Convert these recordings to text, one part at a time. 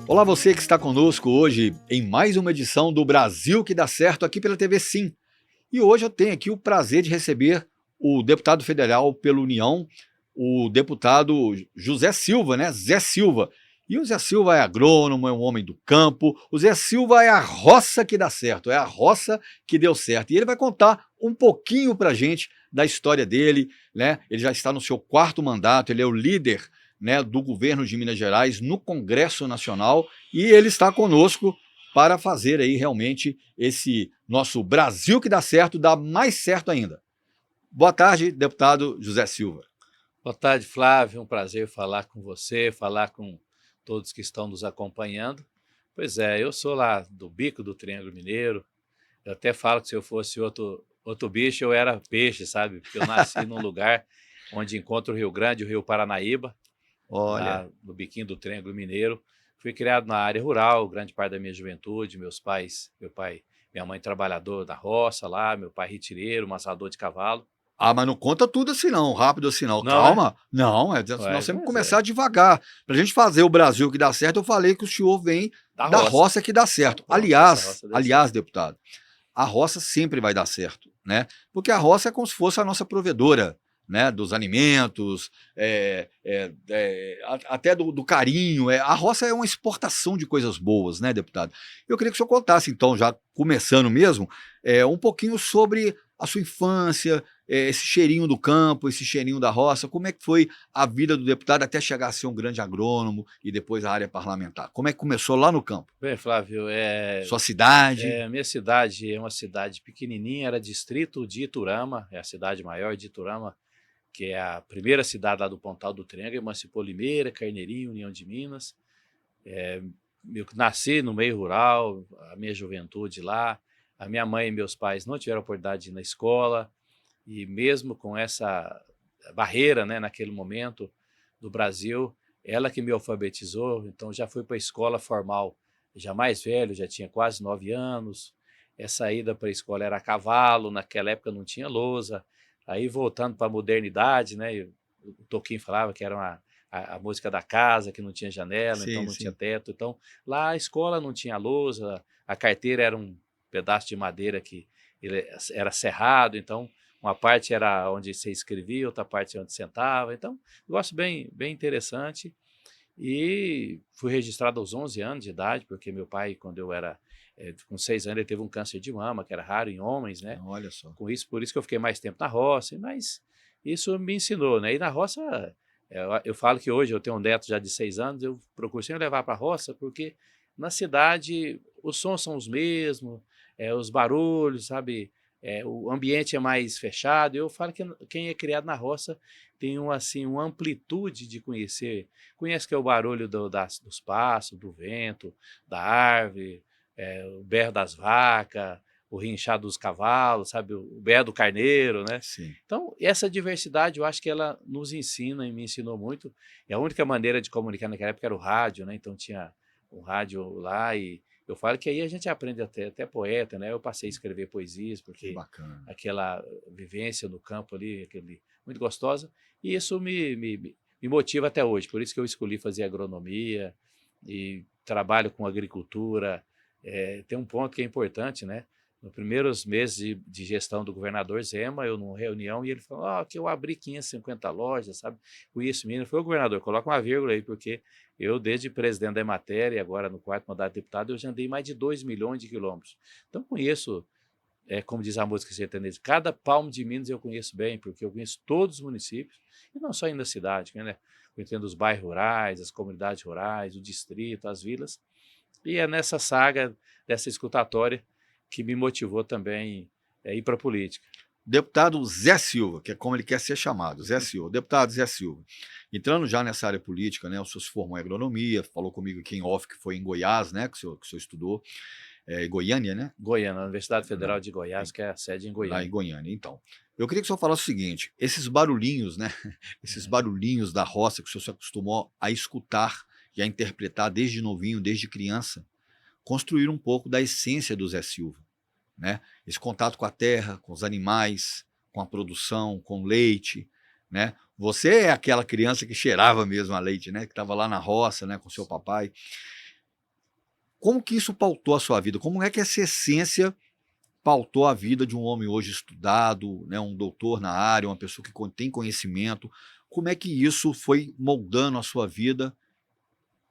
Olá, você que está conosco hoje em mais uma edição do Brasil que dá certo aqui pela TV Sim. E hoje eu tenho aqui o prazer de receber o deputado federal pela União, o deputado José Silva, né? Zé Silva. E o Zé Silva é agrônomo, é um homem do campo. O Zé Silva é a roça que dá certo, é a roça que deu certo. E ele vai contar um pouquinho para a gente da história dele, né? Ele já está no seu quarto mandato, ele é o líder, né, do governo de Minas Gerais no Congresso Nacional e ele está conosco para fazer aí realmente esse nosso Brasil que dá certo, dá mais certo ainda. Boa tarde, deputado José Silva. Boa tarde, Flávio. Um prazer falar com você, falar com todos que estão nos acompanhando. Pois é, eu sou lá do Bico do Triângulo Mineiro. Eu até falo que se eu fosse outro bicho, eu era peixe, sabe? Porque eu nasci num lugar onde encontra o Rio Grande e o Rio Paranaíba, Olha, lá no Biquinho do Triângulo Mineiro. Fui criado na área rural, grande parte da minha juventude. Minha mãe trabalhador da roça lá, meu pai retireiro, amassador de cavalo. mas não conta tudo assim não, rápido assim não. Não, é? Calma, não, nós Ué, temos que mas começar é, devagar. Para a gente fazer o Brasil que dá certo, eu falei que o senhor vem da da roça. roça que dá certo. Pronto, essa Aliás, roça deu certo. aliás, deputado, a roça sempre vai dar certo, né? Porque a roça é como se fosse a nossa provedora, né? Dos alimentos, até do carinho. A roça é uma exportação de coisas boas, né, deputado? Eu queria que o senhor contasse, então, já começando mesmo, um pouquinho sobre a sua infância, esse cheirinho do campo, esse cheirinho da roça, como é que foi a vida do deputado até chegar a ser um grande agrônomo e depois a área parlamentar? Como é que começou lá no campo? Bem, Flávio, Sua cidade? minha cidade é uma cidade pequenininha, era distrito de Iturama, é a cidade maior de Iturama, que é a primeira cidade lá do Pontal do Triângulo, emancipou Limeira, Carneirinho, União de Minas. Eu nasci no meio rural, a minha juventude lá. A minha mãe e meus pais não tiveram oportunidade de ir na escola, e mesmo com essa barreira, né, naquele momento do Brasil, ela que me alfabetizou, então já fui para a escola formal, já mais velho, já tinha quase 9 anos. Essa ida para a escola era a cavalo, naquela época não tinha lousa. Aí voltando para a modernidade, né, o Toquinho falava que era a música da casa, que não tinha janela, então Sim, não tinha sim. teto. Então lá a escola não tinha lousa, a carteira era um pedaço de madeira que ele era serrado, então uma parte era onde você escrevia, outra parte onde sentava. Então, negócio bem interessante. E fui registrado aos 11 anos de idade, porque meu pai, quando eu era com 6 anos, ele teve um câncer de mama, que era raro em homens, né? Olha só. Por isso que eu fiquei mais tempo na roça, mas isso me ensinou, né? E na roça, eu falo que hoje eu tenho um neto já de 6 anos, eu procuro sempre levar para a roça, porque na cidade os sons são os mesmos, os barulhos, sabe? O ambiente é mais fechado. Eu falo que quem é criado na roça tem assim, uma amplitude de conhecer. Conhece que é o barulho dos pássaros, do vento, da árvore, o berro das vacas, o rinchar dos cavalos, sabe, o berro do carneiro, né? Sim. Então, essa diversidade, eu acho que ela nos ensina e me ensinou muito. E a única maneira de comunicar naquela época era o rádio, né? Então tinha o rádio lá e eu falo que aí a gente aprende até poeta, né? Eu passei a escrever poesias, Que porque bacana. aquela vivência no campo ali, muito gostosa, e isso me motiva até hoje. Por isso que eu escolhi fazer agronomia e trabalho com agricultura. Tem um ponto que é importante, né? Nos primeiros meses de gestão do governador Zema, eu numa reunião, e ele falou que eu abri 550 lojas, sabe? Com isso, menino, foi o governador, coloca uma vírgula aí, porque eu, desde presidente da Emater e agora no quarto mandato de deputado, eu já andei mais de 2 milhões de quilômetros. Então, conheço, como diz a música sertaneja, cada palmo de Minas eu conheço bem, porque eu conheço todos os municípios, e não só ainda a cidade, né? Eu entendo os bairros rurais, as comunidades rurais, o distrito, as vilas, e é nessa saga, dessa escutatória, que me motivou também a ir para a política. Deputado Zé Silva, que é como ele quer ser chamado, Zé Silva, deputado Zé Silva. Entrando já nessa área política, né, o senhor se formou em agronomia, falou comigo aqui em off que foi em Goiás, né, que o senhor estudou, Goiânia, né? Goiânia, a Universidade Lá, Federal de Goiás, que é a sede em lá em Goiânia. Goiânia. Então, eu queria que o senhor falasse o seguinte: esses barulhinhos, né? Esses barulhinhos da roça que o senhor se acostumou a escutar e a interpretar desde novinho, desde criança, construíram um pouco da essência do Zé Silva. né? Esse contato com a terra, com os animais, com a produção, com o leite, né? Você é aquela criança que cheirava mesmo a leite, né? Que estava lá na roça, né? Com seu papai. Como que isso pautou a sua vida? Como é que essa essência pautou a vida de um homem hoje estudado, né? Um doutor na área, uma pessoa que tem conhecimento? Como é que isso foi moldando a sua vida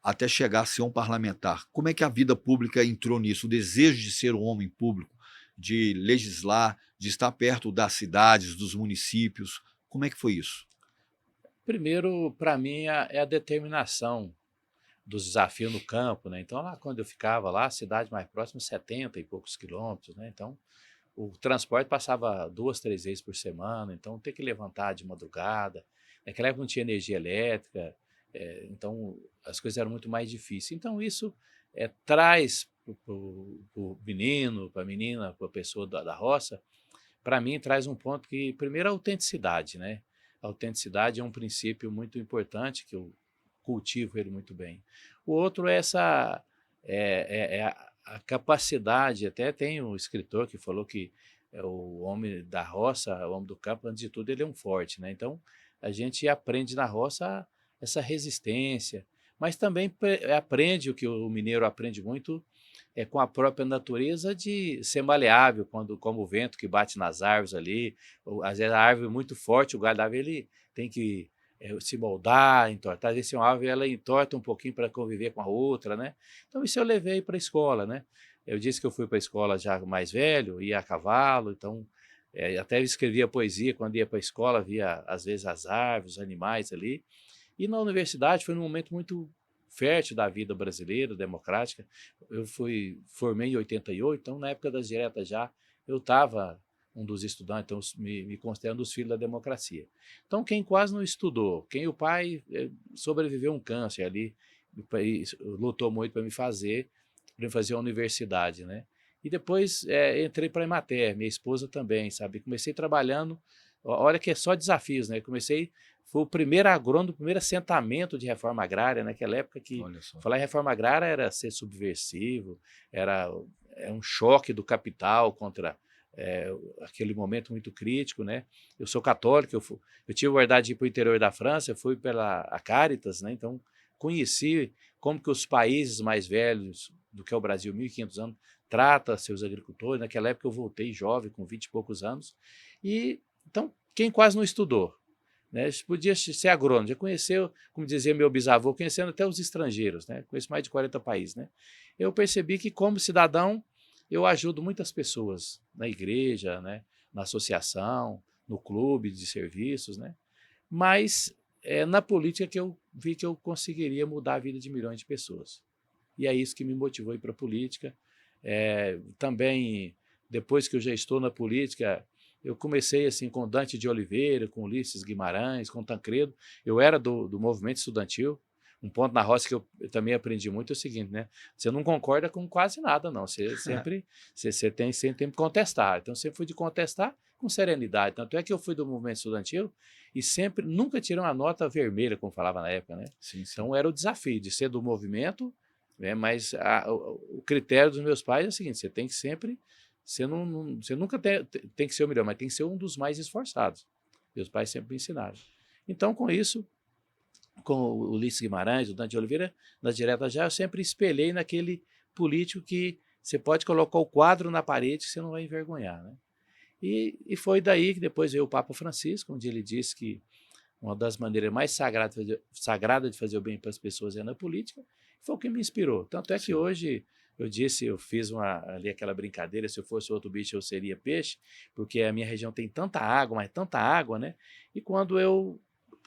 até chegar a ser um parlamentar? Como é que a vida pública entrou nisso? O desejo de ser um homem público, de legislar, de estar perto das cidades, dos municípios. Como é que foi isso? Primeiro, para mim, é a determinação dos desafios no campo, né? Então, lá quando eu ficava lá, a cidade mais próxima, 70 e poucos quilômetros, né? Então, o transporte passava 2, 3 vezes por semana, então ter que levantar de madrugada. Naquela época não tinha energia elétrica, então as coisas eram muito mais difíceis. Então isso traz para o menino, para a menina, para a pessoa da roça, para mim traz um ponto que, primeiro, a autenticidade, né? A autenticidade é um princípio muito importante que eu cultivo ele muito bem. O outro é essa a capacidade, até tem um escritor que falou que o homem da roça, o homem do campo, antes de tudo, ele é um forte, né? Então, a gente aprende na roça essa resistência, mas também aprende o que o mineiro aprende muito com a própria natureza de ser maleável, quando, como o vento que bate nas árvores ali, ou, às vezes a árvore é muito forte, o galho da árvore ele tem que se moldar, entortar. Às vezes uma árvore ela entorta um pouquinho para conviver com a outra, né? Então isso eu levei para a escola, né? Eu disse que eu fui para a escola já mais velho, ia a cavalo, então até escrevia poesia quando ia para a escola, via às vezes as árvores, os animais ali. E na universidade foi num momento muito fértil da vida brasileira, democrática. Eu formei em 88, então na época das diretas já eu estava um dos estudantes, então me considero um dos filhos da democracia. Então quem quase não estudou, quem o pai sobreviveu um câncer ali, e lutou muito para me fazer a universidade, né? E depois entrei para a Emater, minha esposa também, sabe? Comecei trabalhando, olha que é só desafios, né? Foi o primeiro agrônomo, o primeiro assentamento de reforma agrária, naquela época que Olha só. falar em reforma agrária era ser subversivo, era um choque do capital contra aquele momento muito crítico, né? Eu sou católico, eu tive a oportunidade de ir para o interior da França, eu fui pela a Caritas, né? Então conheci como que os países mais velhos do que o Brasil, 1.500 anos, trata seus agricultores. Naquela época eu voltei jovem, com 20 e poucos anos, e então quem quase não estudou, né? Podia ser agrônomo, já conheceu, como dizia meu bisavô, conhecendo até os estrangeiros, né? Conheço mais de 40 países, né? Eu percebi que, como cidadão, eu ajudo muitas pessoas na igreja, né? Na associação, no clube de serviços, né? Mas na política que eu vi que eu conseguiria mudar a vida de milhões de pessoas. E é isso que me motivou a ir para a política. Também, depois que eu já estou na política, eu comecei assim com Dante de Oliveira, com Ulisses Guimarães, com Tancredo. Eu era do movimento estudantil. Um ponto na roça que eu também aprendi muito é o seguinte, né? Você não concorda com quase nada, não. Você sempre, você tem sempre que contestar. Então, eu sempre fui de contestar com serenidade. Tanto é que eu fui do movimento estudantil e sempre, nunca tirei uma nota vermelha, como falava na época, né? Sim, sim. Então, era o desafio de ser do movimento, né? Mas o critério dos meus pais é o seguinte: você tem que sempre, você nunca tem que ser o melhor, mas tem que ser um dos mais esforçados. Meus pais sempre me ensinaram. Então, com isso, com o Ulisses Guimarães, o Dante Oliveira, nas diretas já, eu sempre espelhei naquele político que você pode colocar o quadro na parede que você não vai envergonhar, né? E foi daí que depois veio o Papa Francisco, onde ele disse que uma das maneiras mais sagradas de fazer o bem para as pessoas é na política. Foi o que me inspirou. Tanto é que hoje eu fiz ali aquela brincadeira: se eu fosse outro bicho eu seria peixe, porque a minha região tem tanta água, mas tanta água, né? E quando eu,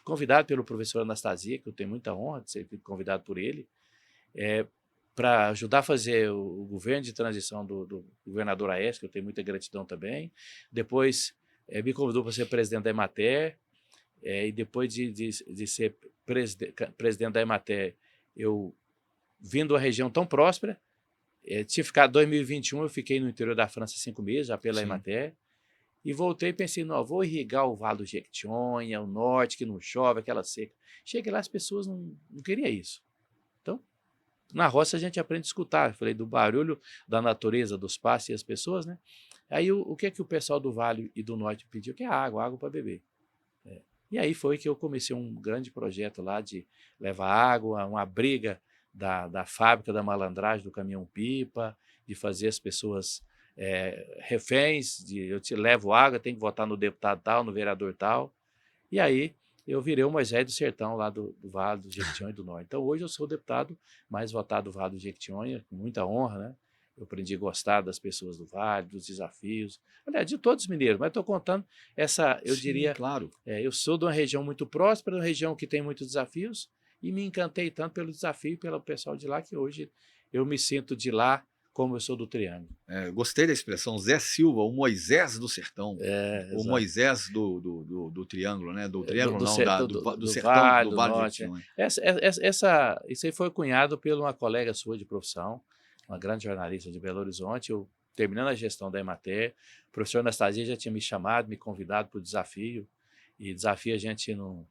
convidado pelo professor Anastasia, que eu tenho muita honra de ser convidado por ele, para ajudar a fazer o governo de transição do governador Aécio, que eu tenho muita gratidão também. Depois me convidou para ser presidente da Emater, e depois de ser presidente da Emater, eu vim de uma região tão próspera, tinha ficado em 2021, eu fiquei no interior da França 5 meses, já pela Emater, e voltei e pensei: não, vou irrigar o Vale do Jequitinhonha, o norte, que não chove, aquela seca. Cheguei lá, as pessoas não queriam isso. Então, na roça a gente aprende a escutar. Eu falei do barulho da natureza, dos passos e as pessoas, né? Aí o que é que o pessoal do Vale e do Norte pediu? Que é água para beber. E aí foi que eu comecei um grande projeto lá de levar água, uma briga da fábrica da malandragem do caminhão-pipa, de fazer as pessoas reféns, de eu te levo água, tem que votar no deputado tal, no vereador tal. E aí eu virei o Moisés do Sertão lá do Vale do Jequitinhonha e do Norte. Então hoje eu sou o deputado mais votado do Vale do Jequitinhonha, com muita honra, né? Eu aprendi a gostar das pessoas do Vale, dos desafios, aliás, de todos os mineiros, mas estou contando essa, eu Sim, diria, claro. eu sou de uma região muito próspera, uma região que tem muitos desafios, e me encantei tanto pelo desafio e pelo pessoal de lá, que hoje eu me sinto de lá como eu sou do Triângulo. Gostei da expressão Zé Silva, o Moisés do sertão, o Exato. Moisés do Triângulo, né? Do Do, Triângulo do, não, ser- do, do do sertão, Vale, do do Vale de Norte. Jequitinhonha. Isso aí foi cunhado por uma colega sua de profissão, uma grande jornalista de Belo Horizonte. Eu, terminando a gestão da Emater, o professor Anastasia já tinha me chamado, me convidado para o desafio, e desafio a gente não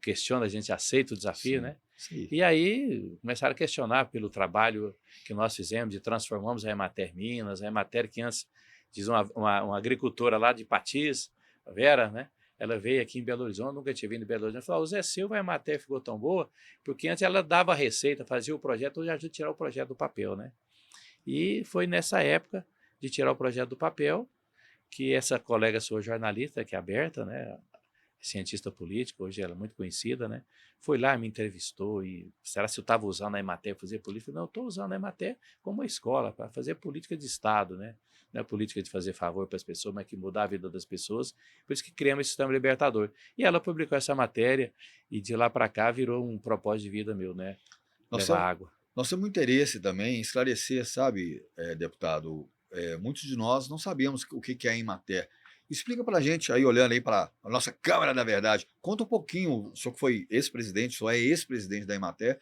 questiona, a gente aceita o desafio, Sim, né? isso aí. E aí começaram a questionar pelo trabalho que nós fizemos, de transformamos a Emater Minas, a Emater que antes, diz uma agricultora lá de Patis, a Vera, né? Ela veio aqui em Belo Horizonte, nunca tinha vindo em Belo Horizonte, falou: o Zé Silva, a Emater ficou tão boa, porque antes ela dava a receita, fazia o projeto, hoje ajuda a tirar o projeto do papel, né? E foi nessa época de tirar o projeto do papel que essa colega sua jornalista, que é aberta, né? Cientista política, hoje ela é muito conhecida, né? Foi lá, me entrevistou e será se eu estava usando a Emater para fazer política? Não, eu estou usando a Emater como uma escola para fazer política de Estado, né? Não é política de fazer favor para as pessoas, mas que mudar a vida das pessoas. Por isso que criamos esse sistema libertador. E ela publicou essa matéria e de lá para cá virou um propósito de vida meu, né? Nós Levar temos, água. nós temos interesse também em esclarecer, sabe, deputado, muitos de nós não sabemos o que é a Emater. Explica para a gente, aí olhando aí para a nossa Câmara da Verdade, conta um pouquinho, o senhor que foi ex-presidente, só é ex-presidente da Emater,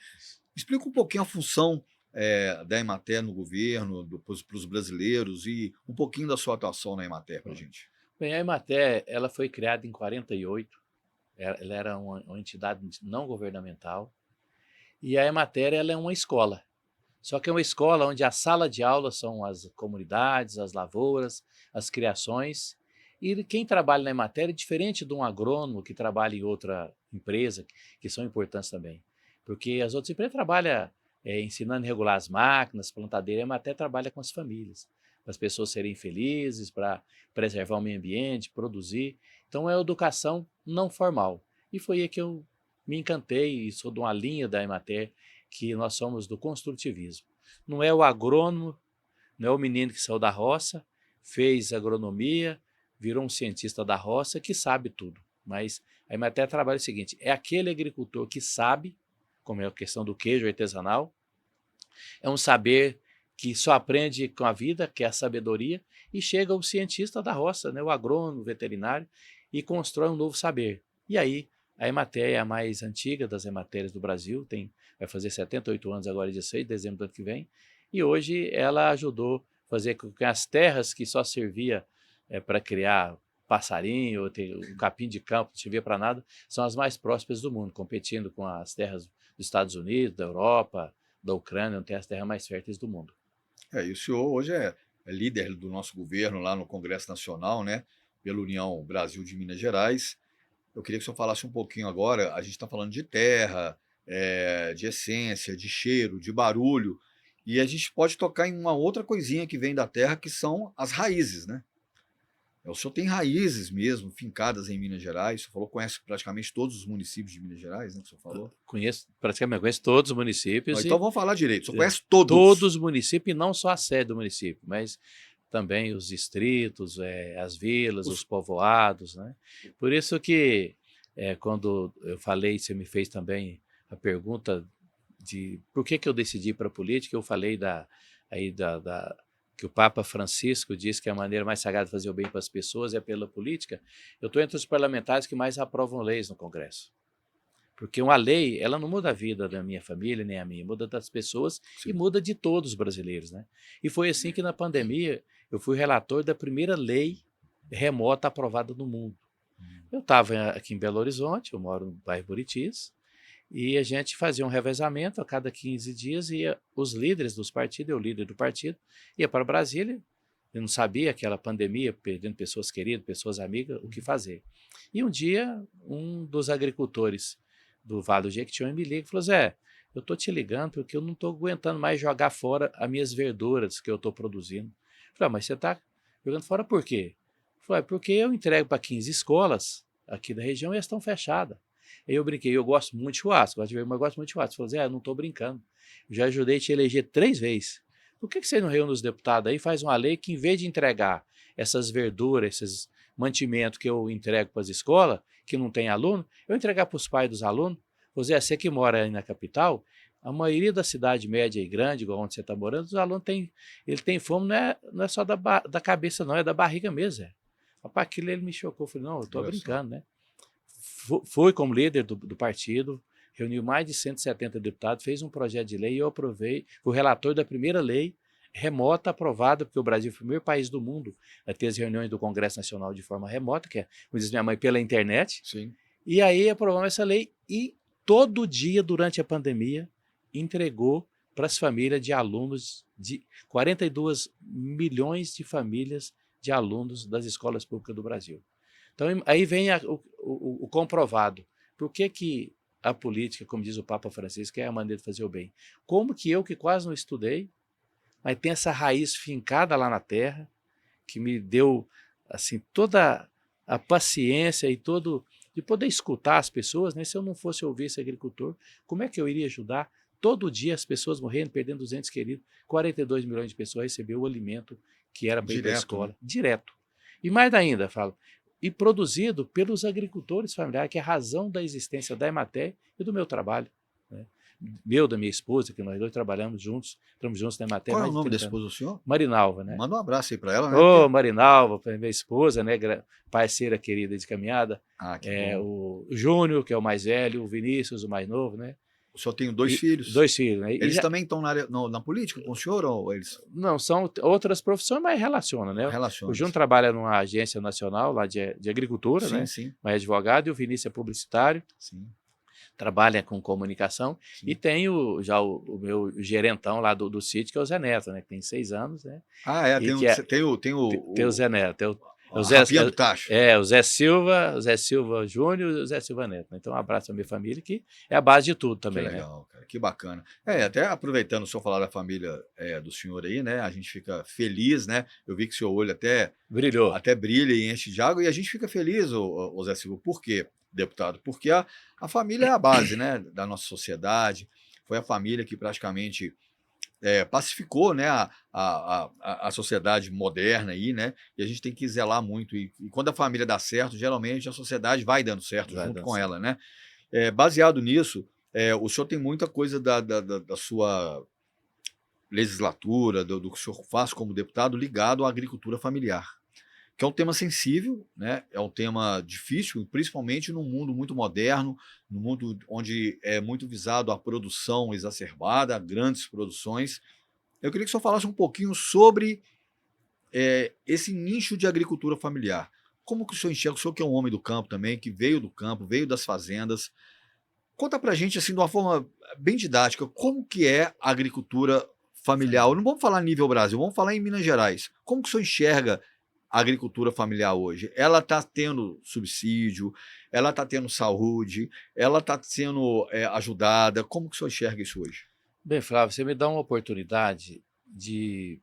explica um pouquinho a função da Emater no governo, para os brasileiros e um pouquinho da sua atuação na Emater para a gente. Bem, a Emater, ela foi criada em 48, ela era uma entidade não governamental, e a Emater, ela é uma escola. Só que é uma escola onde a sala de aula são as comunidades, as lavouras, as criações. E quem trabalha na Emater é diferente de um agrônomo que trabalha em outra empresa, que são importantes também. Porque as outras empresas trabalham ensinando a regular as máquinas, plantadeira, a Emater trabalha com as famílias, para as pessoas serem felizes, para preservar o meio ambiente, produzir. Então é educação não formal. E foi aí que eu me encantei e sou de uma linha da Emater que nós somos do construtivismo. Não é o agrônomo, não é o menino que saiu da roça, fez agronomia, virou um cientista da roça que sabe tudo. Mas a Emater trabalha o seguinte: é aquele agricultor que sabe, como é a questão do queijo artesanal, é um saber que só aprende com a vida, que é a sabedoria, e chega o cientista da roça, né, o agrônomo, o veterinário, e constrói um novo saber. E aí, a Emater é a mais antiga das Ematérias do Brasil, vai fazer 78 anos agora, dia 6 de dezembro do ano que vem, e hoje ela ajudou a fazer com que as terras que só servia para criar passarinho, ou ter um capim de campo, não servia para nada, são as mais prósperas do mundo, competindo com as terras dos Estados Unidos, da Europa, da Ucrânia, não tem as terras mais férteis do mundo. E o senhor hoje é líder do nosso governo lá no Congresso Nacional, né? Pela União Brasil de Minas Gerais. Eu queria que o senhor falasse um pouquinho agora. A gente está falando de terra, de essência, de cheiro, de barulho. E a gente pode tocar em uma outra coisinha que vem da terra, que são as raízes, né? O senhor tem raízes mesmo, fincadas em Minas Gerais. O senhor falou que conhece praticamente todos os municípios de Minas Gerais, né? Que o senhor falou. Praticamente conheço todos os Não, municípios então e vamos falar direito. O senhor conhece todos todos. os municípios, e não só a sede do município, mas também os distritos, as vilas, os Os, povoados, né? Por isso que quando eu falei, você me fez também a pergunta de por que eu decidi ir para a política, eu falei que o Papa Francisco diz que a maneira mais sagrada de fazer o bem para as pessoas é pela política. Eu estou entre os parlamentares que mais aprovam leis no Congresso. Porque uma lei, ela não muda a vida da minha família, nem a minha, muda das pessoas e sim. muda de todos os brasileiros, né? E foi assim que na pandemia eu fui relator da primeira lei remota aprovada no mundo. Eu estava aqui em Belo Horizonte, eu moro no bairro Buritis, e a gente fazia um revezamento a cada 15 dias, os líderes dos partidos, eu líder do partido, ia para Brasília, Eu não sabia, aquela pandemia, perdendo pessoas queridas, pessoas amigas, o que fazer. E um dia, um dos agricultores do Vale do Jequitinhonha me liga e falou: Zé, eu estou te ligando porque eu não estou aguentando mais jogar fora as minhas verduras que eu estou produzindo. Eu falei: mas você está jogando fora por quê? Ele falou: porque eu entrego para 15 escolas aqui da região e elas estão fechadas. Aí eu brinquei: eu gosto muito de churrasco, gosto de ver, mas eu gosto muito de churrasco. Ele falou: Zé, eu não estou brincando. Eu já ajudei a te eleger 3 vezes. Por que você não reúne os deputados aí e faz uma lei que, em vez de entregar essas verduras, esses mantimentos que eu entrego para as escolas, que não tem aluno, eu entregar para os pais dos alunos? Você que mora aí na capital, a maioria da cidade média e grande, igual onde você está morando, os alunos ele tem fome, não é só da cabeça não, é da barriga mesmo. Rapaz, aquilo ele me chocou, eu falei: não, eu estou brincando, né? Fui como líder do partido, reuniu mais de 170 deputados, fez um projeto de lei e eu aprovei, fui relator da primeira lei remota aprovada, porque o Brasil foi o primeiro país do mundo a ter as reuniões do Congresso Nacional de forma remota, que é, como diz minha mãe, pela internet. Sim. E aí aprovamos essa lei e todo dia durante a pandemia entregou para as famílias de alunos, de 42 milhões de famílias de alunos das escolas públicas do Brasil. Então aí vem o comprovado. Por que a política, como diz o Papa Francisco, é a maneira de fazer o bem? Como que eu, que quase não estudei, mas tem essa raiz fincada lá na terra, que me deu assim toda a paciência e todo de poder escutar as pessoas, né? Se eu não fosse ouvir esse agricultor, como é que eu iria ajudar? Todo dia as pessoas morrendo, perdendo 200 queridos, 42 milhões de pessoas receberam o alimento que era para ir para a escola, Né? direto. E mais ainda, falo, e produzido pelos agricultores familiares, que é a razão da existência da Emater e do meu trabalho, né? Da minha esposa, que nós dois trabalhamos juntos na Emater Qual é o mais de nome da 30 anos. esposa do senhor? Marinalva, né? Manda um abraço aí para ela, né? Ô, Marinalva, minha esposa, né? Parceira querida de caminhada. Que bom. O Júnior, que é o mais velho, o Vinícius, o mais novo, né? O senhor tem 2 filhos. 2 filhos, né? Eles também estão na política com o senhor ou eles? Não, são outras profissões, mas relacionam, né? O Júnior trabalha numa agência nacional lá de agricultura, Sim, né? sim. Mas é advogado, e o Vinícius é publicitário. Sim. Trabalha com comunicação. Sim. E tem já o meu gerentão lá do sítio, que é o Zé Neto, né? Que tem 6 anos, né? Tem o Zé Neto, a Rapinha do Tacho. o Zé Silva Júnior e o Zé Silva Neto. Então, um abraço à minha família, que é a base de tudo também, Que legal, cara, que bacana. Até aproveitando o senhor falar da família do senhor aí, né? A gente fica feliz, né? Eu vi que seu olho até brilha e enche de água, e a gente fica feliz, o Zé Silva. Por quê, deputado? Porque a família é a base, né, da nossa sociedade. Foi a família que praticamente pacificou, né, a sociedade moderna aí, né? E a gente tem que zelar muito. E quando a família dá certo, geralmente a sociedade vai dando certo junto com ela, né? Baseado nisso, o senhor tem muita coisa da sua legislatura, do que o senhor faz como deputado, ligado à agricultura familiar, que é um tema sensível, né? É um tema difícil, principalmente num mundo muito moderno, num mundo onde é muito visado a produção exacerbada, grandes produções. Eu queria que o senhor falasse um pouquinho sobre esse nicho de agricultura familiar. Como que o senhor enxerga? O senhor que é um homem do campo também, que veio do campo, veio das fazendas. Conta pra gente, assim, de uma forma bem didática, como que é a agricultura familiar? Não vamos falar nível Brasil, vamos falar em Minas Gerais. Como que o senhor enxerga a agricultura familiar hoje? Ela está tendo subsídio, ela está tendo saúde, ela está sendo ajudada? Como que o senhor enxerga isso hoje? Bem, Flávio, você me dá uma oportunidade de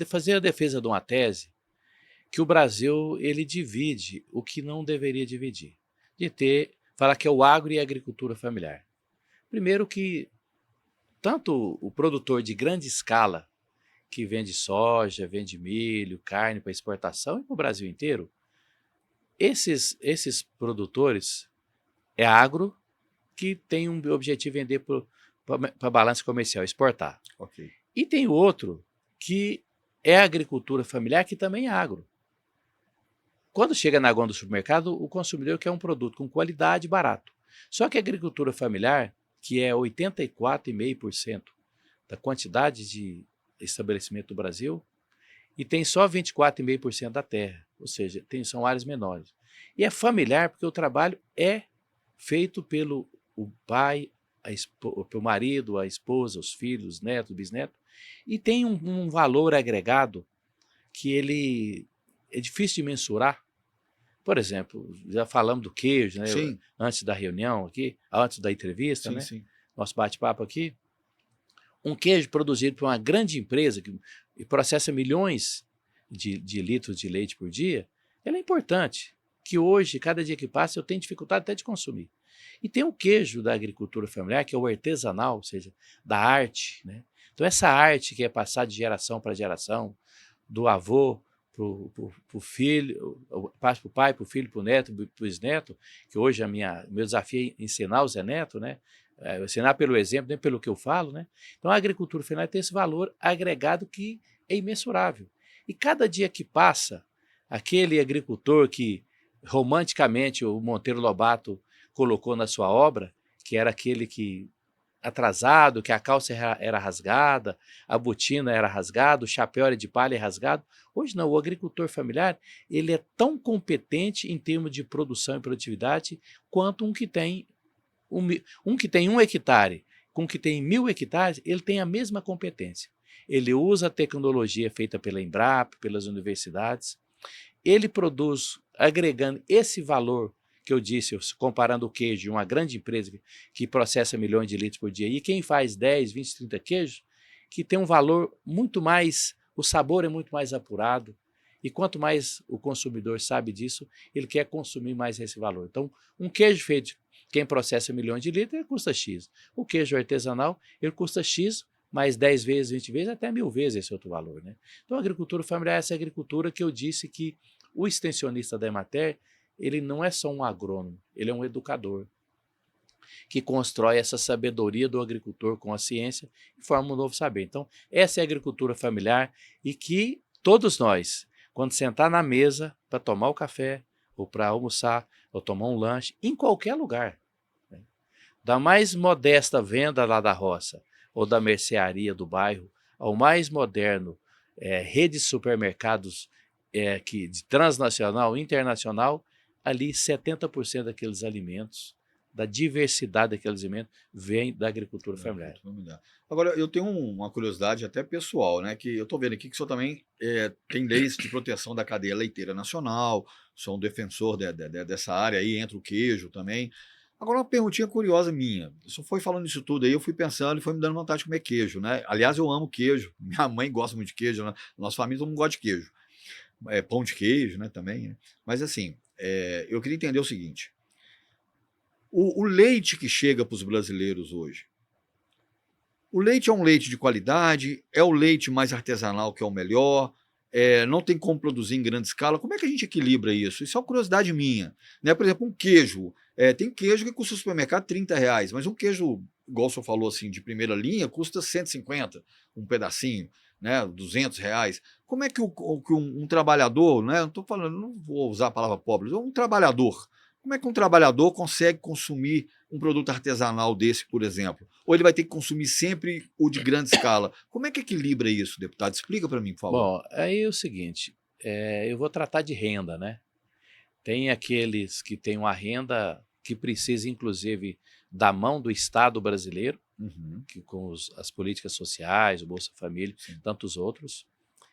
fazer a defesa de uma tese que o Brasil ele divide o que não deveria dividir. Falar que é o agro e a agricultura familiar. Primeiro que tanto o produtor de grande escala, que vende soja, vende milho, carne para exportação e para o Brasil inteiro, esses produtores é agro que tem um objetivo de vender para balança comercial, exportar. Okay. E tem outro que é agricultura familiar, que também é agro. Quando chega na gôndola do supermercado, o consumidor quer um produto com qualidade e barato. Só que a agricultura familiar, que é 84,5% da quantidade de estabelecimento do Brasil, e tem só 24,5% da terra, ou seja, são áreas menores. E é familiar porque o trabalho é feito pelo pai, pelo marido, a esposa, os filhos, os netos, bisnetos, E tem um valor agregado que ele é difícil de mensurar. Por exemplo, já falamos do queijo, né? Sim, Antes da reunião aqui, antes da entrevista, sim, né? sim. Nosso bate-papo aqui. Um queijo produzido por uma grande empresa que processa milhões de litros de leite por dia, ele é importante, que hoje, cada dia que passa, eu tenho dificuldade até de consumir. E tem o queijo da agricultura familiar, que é o artesanal, ou seja, da arte, né? Então essa arte que é passada de geração para geração, do avô para o filho, passa para o pai, para o filho, para o neto, para o bisneto, que hoje meu desafio é ensinar o Zé Neto, né? Ensinar pelo exemplo, nem pelo que eu falo, né? Então a agricultura familiar tem esse valor agregado que é imensurável. E cada dia que passa, aquele agricultor que romanticamente o Monteiro Lobato colocou na sua obra, que era aquele que atrasado, que a calça era rasgada, a botina era rasgada, o chapéu era de palha e rasgado. Hoje não, o agricultor familiar ele é tão competente em termos de produção e produtividade quanto um que tem que tem 1 hectare com um que tem 1.000 hectares, ele tem a mesma competência. Ele usa a tecnologia feita pela Embrapa, pelas universidades, ele produz agregando esse valor que eu disse, comparando o queijo de uma grande empresa que processa milhões de litros por dia, e quem faz 10, 20, 30 queijos, que tem um valor muito mais, o sabor é muito mais apurado, e quanto mais o consumidor sabe disso, ele quer consumir mais esse valor. Então, um queijo feito, quem processa milhões de litros, ele custa X. O queijo artesanal, ele custa X, mais 10 vezes, 20 vezes, até 1.000 vezes esse outro valor, né? Então, a agricultura familiar é essa agricultura que eu disse que o extensionista da Emater, ele não é só um agrônomo, ele é um educador que constrói essa sabedoria do agricultor com a ciência e forma um novo saber. Então, essa é a agricultura familiar e que todos nós, quando sentar na mesa para tomar o café, ou para almoçar, ou tomar um lanche, em qualquer lugar, né? Da mais modesta venda lá da roça, ou da mercearia do bairro, ao mais moderno rede de supermercados de transnacional, internacional, ali 70% daqueles alimentos, da diversidade daqueles alimentos, vem da agricultura familiar. Agora, eu tenho uma curiosidade até pessoal, né? Que eu estou vendo aqui que o senhor também tem leis de proteção da cadeia leiteira nacional, sou um defensor dessa área aí, entra o queijo também. Agora, uma perguntinha curiosa minha. O senhor foi falando isso tudo aí, eu fui pensando e foi me dando vontade de comer queijo, né? Aliás, eu amo queijo. Minha mãe gosta muito de queijo, né? Nossa família todo mundo gosta de queijo. Pão de queijo, né? Também, né? Mas assim, eu queria entender o seguinte. O leite que chega para os brasileiros hoje, o leite é um leite de qualidade, é o leite mais artesanal que é o melhor, não tem como produzir em grande escala. Como é que a gente equilibra isso? Isso é uma curiosidade minha, né? Por exemplo, um queijo. Tem queijo que custa no supermercado R$ 30, mas um queijo, igual o senhor falou assim, de primeira linha, custa 150 um pedacinho, né? R$ 200. Como é que um trabalhador, né? Não estou falando, não vou usar a palavra pobre, um trabalhador. Como é que um trabalhador consegue consumir um produto artesanal desse, por exemplo? Ou ele vai ter que consumir sempre o de grande escala? Como é que equilibra isso, deputado? Explica para mim, por favor. Bom, aí é o seguinte, eu vou tratar de renda, né? Tem aqueles que têm uma renda que precisa, inclusive, da mão do Estado brasileiro, Uhum, que com as políticas sociais, o Bolsa Família, sim. tantos outros.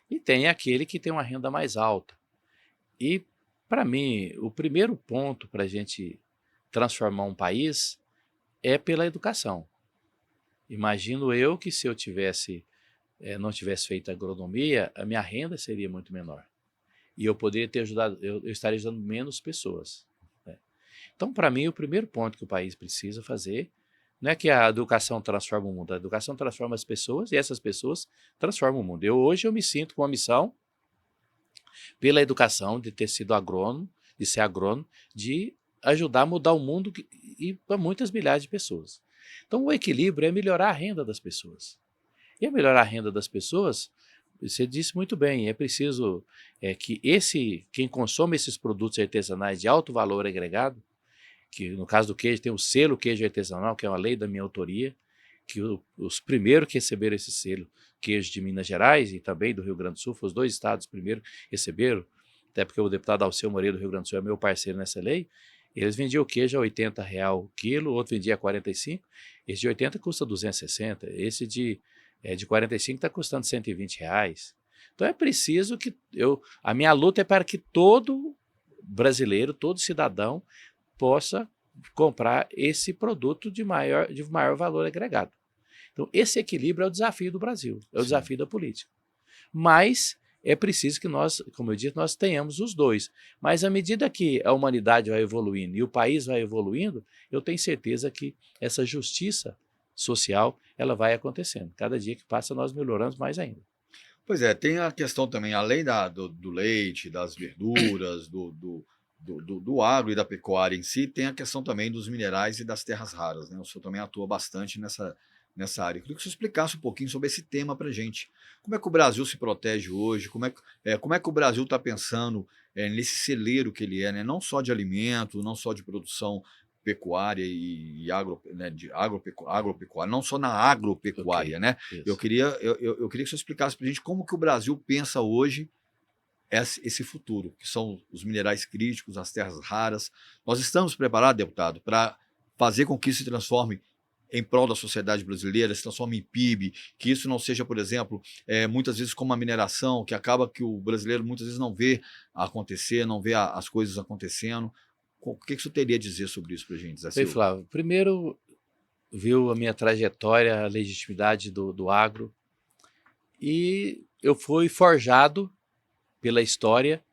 E tem aquele que tem uma renda mais alta. E, para mim, o primeiro ponto para a gente transformar um país é pela educação. Imagino eu que se eu não tivesse feito agronomia, a minha renda seria muito menor. E eu poderia ter ajudado, eu estaria ajudando menos pessoas, né? Então, para mim, o primeiro ponto que o país precisa fazer não é que a educação transforma o mundo, a educação transforma as pessoas e essas pessoas transformam o mundo. Hoje eu me sinto com a missão, pela educação, de ter sido agrônomo, de ser agrônomo, de ajudar a mudar o mundo e para muitas milhares de pessoas. Então, o equilíbrio é melhorar a renda das pessoas. E a melhorar a renda das pessoas, você disse muito bem, é preciso que quem consome esses produtos artesanais de alto valor agregado, que no caso do queijo tem o selo queijo artesanal, que é uma lei da minha autoria, que os primeiros que receberam esse selo, queijo de Minas Gerais e também do Rio Grande do Sul, foram os 2 estados primeiros que receberam, até porque o deputado Alceu Moreira do Rio Grande do Sul é meu parceiro nessa lei, eles vendiam o queijo a R$ 80 o quilo, o outro vendia a 45, esse de 80 custa 260, esse de de 45 está custando R$ 120. Então é preciso que a minha luta é para que todo brasileiro, todo cidadão possa comprar esse produto de maior valor agregado. Então esse equilíbrio é o desafio do Brasil, é o desafio da política. Mas é preciso que nós, como eu disse, nós tenhamos os dois. Mas à medida que a humanidade vai evoluindo e o país vai evoluindo, eu tenho certeza que essa justiça social ela vai acontecendo. Cada dia que passa nós melhoramos mais ainda. Pois é, tem a questão também, além do leite, das verduras, do agro e da pecuária em si, tem a questão também dos minerais e das terras raras, né? O senhor também atua bastante nessa área. Eu queria que o senhor explicasse um pouquinho sobre esse tema para a gente. Como é que o Brasil se protege hoje? Como é que o Brasil está pensando nesse celeiro que ele é, né? Não só de alimento, não só de produção pecuária e agropecuária, não só na agropecuária, né? Eu queria que o senhor explicasse para a gente como que o Brasil pensa hoje esse futuro, que são os minerais críticos, as terras raras. Nós estamos preparados, deputado, para fazer com que isso se transforme em prol da sociedade brasileira, se transforme em PIB, que isso não seja, por exemplo, muitas vezes como a mineração, que acaba que o brasileiro muitas vezes não vê acontecer, não vê as coisas acontecendo. O que o senhor teria a dizer sobre isso para a gente, Zé Bem, Silva? Flávio, primeiro viu a minha trajetória, a legitimidade do agro, e eu fui forjado pela história